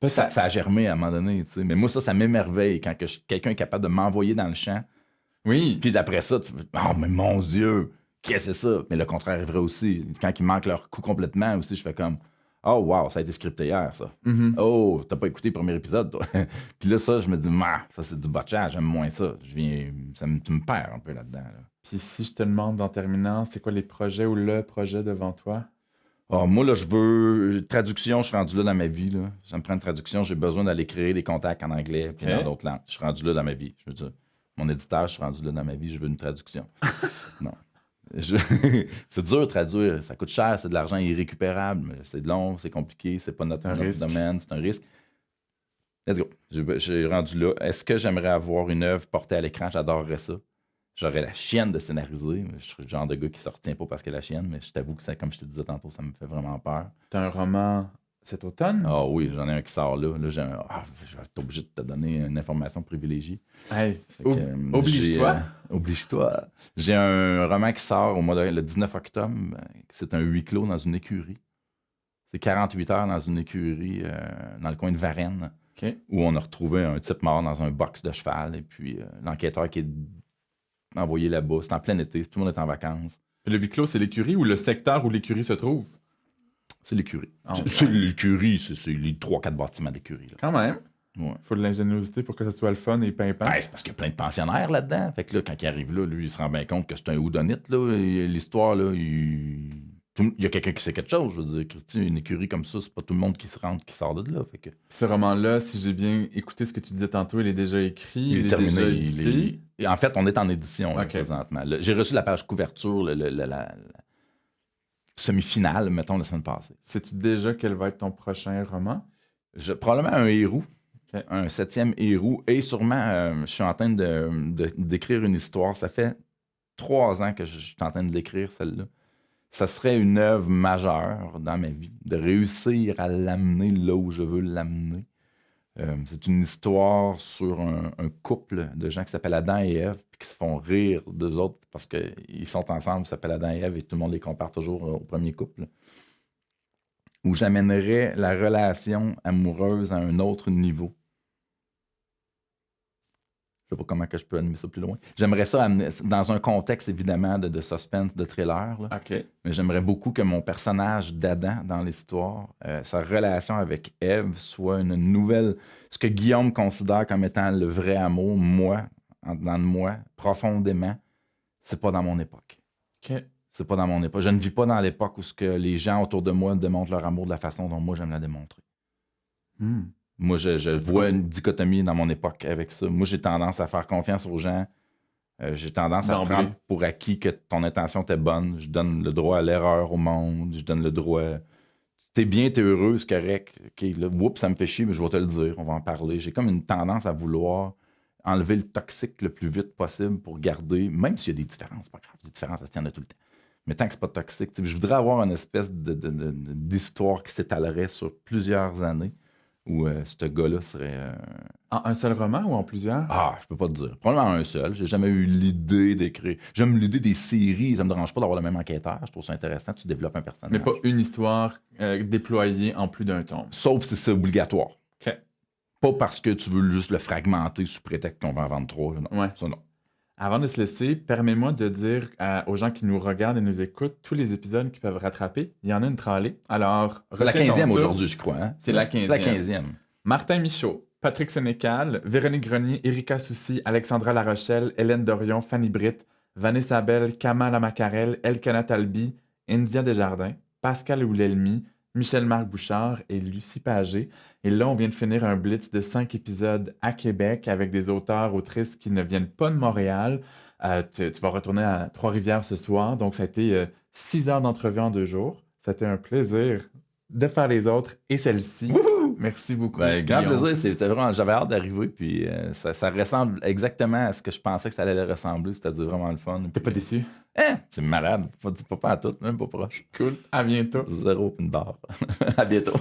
Ça a germé à un moment donné. Tu sais. Mais moi, ça m'émerveille quand quelqu'un est capable de m'envoyer dans le champ. Oui. Puis d'après ça, tu fais « Oh, mais mon Dieu, qu'est-ce que c'est ça? » Mais le contraire est vrai aussi. Quand ils manquent leur coup complètement aussi, je fais comme « Oh, wow, ça a été scripté hier, ça. Mm-hmm. Oh, t'as pas écouté le premier épisode, toi. » Puis là, ça, je me dis « ça, c'est du botchage, j'aime moins ça. » Tu me perds un peu là-dedans. Là. Puis si je te demande en terminant, c'est quoi les projets ou le projet devant toi? Oh, moi, là, je veux... Traduction, je suis rendu là dans ma vie. Là. Ça me prend une traduction, j'ai besoin d'aller créer des contacts en anglais puis dans d'autres langues. Je suis rendu là dans ma vie. Je veux dire, mon éditeur, je suis rendu là dans ma vie, je veux une traduction. Non. C'est dur de traduire, ça coûte cher, c'est de l'argent irrécupérable, mais c'est long, c'est compliqué, c'est pas notre domaine, c'est un risque. Let's go. J'ai rendu là. Est-ce que j'aimerais avoir une œuvre portée à l'écran? J'adorerais ça. J'aurais la chienne de scénariser. Je suis le genre de gars qui ne se retient pas parce que la chienne, mais je t'avoue que ça, comme je te disais tantôt, ça me fait vraiment peur. T'as un roman cet automne? Ah oui, j'en ai un qui sort là. Là, je vais être obligé de te donner une information privilégiée. Hey, oblige-toi. Oblige-toi. J'ai un roman qui sort le 19 octobre. C'est un huis clos dans une écurie. C'est 48 heures dans une écurie dans le coin de Varennes, où on a retrouvé un type mort dans un box de cheval. Et puis l'enquêteur qui est envoyé là-bas. C'est en plein été. Tout le monde est en vacances. Puis le huis clos, c'est l'écurie ou le secteur où l'écurie se trouve? C'est l'écurie. C'est l'écurie. C'est les 3-4 bâtiments d'écurie. Quand même. Ouais. Faut de l'ingéniosité pour que ça soit le fun et pimpant. Ben, c'est parce qu'il y a plein de pensionnaires là-dedans. Fait que là, quand il arrive là, lui, il se rend bien compte que c'est un houdonite. L'histoire, là, il y a quelqu'un qui sait quelque chose. Je veux dire, Christy, une écurie comme ça, c'est pas tout le monde qui se rentre, qui sort de là. Fait que... Ce roman-là, si j'ai bien écouté ce que tu disais tantôt, il est déjà écrit, il est terminé, déjà édité. Et en fait, on est en édition là, présentement. J'ai reçu la page couverture, la semi-finale, mettons, la semaine passée. Sais-tu déjà quel va être ton prochain roman? Probablement un héros. Un 7e héros. Et sûrement, je suis en train d'écrire une histoire. Ça fait 3 ans que je suis en train de l'écrire, celle-là. Ça serait une œuvre majeure dans ma vie, de réussir à l'amener là où je veux l'amener. C'est une histoire sur un couple de gens qui s'appellent Adam et Ève, puis qui se font rire d'eux autres parce qu'ils sont ensemble, ils s'appellent Adam et Ève, et tout le monde les compare toujours au premier couple. Où j'amènerais la relation amoureuse à un autre niveau. Je sais pas comment que je peux animer ça plus loin. J'aimerais ça amener dans un contexte, évidemment, de suspense, de thriller. Là. OK. Mais j'aimerais beaucoup que mon personnage d'Adam dans l'histoire, sa relation avec Ève, soit une nouvelle... Ce que Guillaume considère comme étant le vrai amour, moi, dans moi, profondément, c'est pas dans mon époque. OK. C'est pas dans mon époque. Je ne vis pas dans l'époque où ce que les gens autour de moi démontrent leur amour de la façon dont moi j'aime la démontrer. Moi, je vois une dichotomie dans mon époque avec ça. Moi, j'ai tendance à faire confiance aux gens. J'ai tendance à prendre pour acquis que ton intention était bonne. Je donne le droit à l'erreur au monde. Je donne le droit... T'es bien, t'es heureux, c'est correct. OK, là, oups, ça me fait chier, mais je vais te le dire. On va en parler. J'ai comme une tendance à vouloir enlever le toxique le plus vite possible pour garder... Même s'il y a des différences, pas grave. Des différences, ça tient de tout le temps. Mais tant que c'est pas toxique, je voudrais avoir une espèce d'histoire qui s'étalerait sur plusieurs années. Où ce gars-là serait... En un seul roman ou en plusieurs? Ah, je peux pas te dire. Probablement un seul. J'ai jamais eu l'idée d'écrire. J'aime l'idée des séries. Ça me dérange pas d'avoir le même enquêteur. Je trouve ça intéressant. Tu développes un personnage. Mais pas une histoire déployée en plus d'un tome. Sauf si c'est obligatoire. OK. Pas parce que tu veux juste le fragmenter sous prétexte qu'on va en vendre 3. Non. Ouais. Ça, non. Avant de se laisser, permets-moi de dire aux gens qui nous regardent et nous écoutent tous les épisodes qu'ils peuvent rattraper. Il y en a une tralée. Alors, c'est la 15e aujourd'hui, je crois. Hein? C'est la 15e. C'est la 15e. Martin Michaud, Patrick Sénécal, Véronique Grenier, Erika Soucy, Alexandra Larochelle, Hélène Dorion, Fanny Britt, Vanessa Bell, Kamal Amakarel, Elkana Talbi India Desjardins, Pascal Oulelmi, Michel-Marc Bouchard et Lucie Pagé. Et là, on vient de finir un blitz de 5 épisodes à Québec avec des auteurs, autrices qui ne viennent pas de Montréal. Tu vas retourner à Trois-Rivières ce soir. Donc, ça a été 6 heures d'entrevue en 2 jours. C'était un plaisir de faire les autres et celle-ci. Wouhou! Merci beaucoup. Ben, grand Guillaume. plaisir, c'était vraiment, j'avais hâte d'arriver, puis ça ressemble exactement à ce que je pensais que ça allait ressembler, c'est-à-dire vraiment le fun. T'es pas Puis, déçu? c'est malade, pas à tout, même pas proche. Cool. À bientôt. Zéro une barre. À bientôt.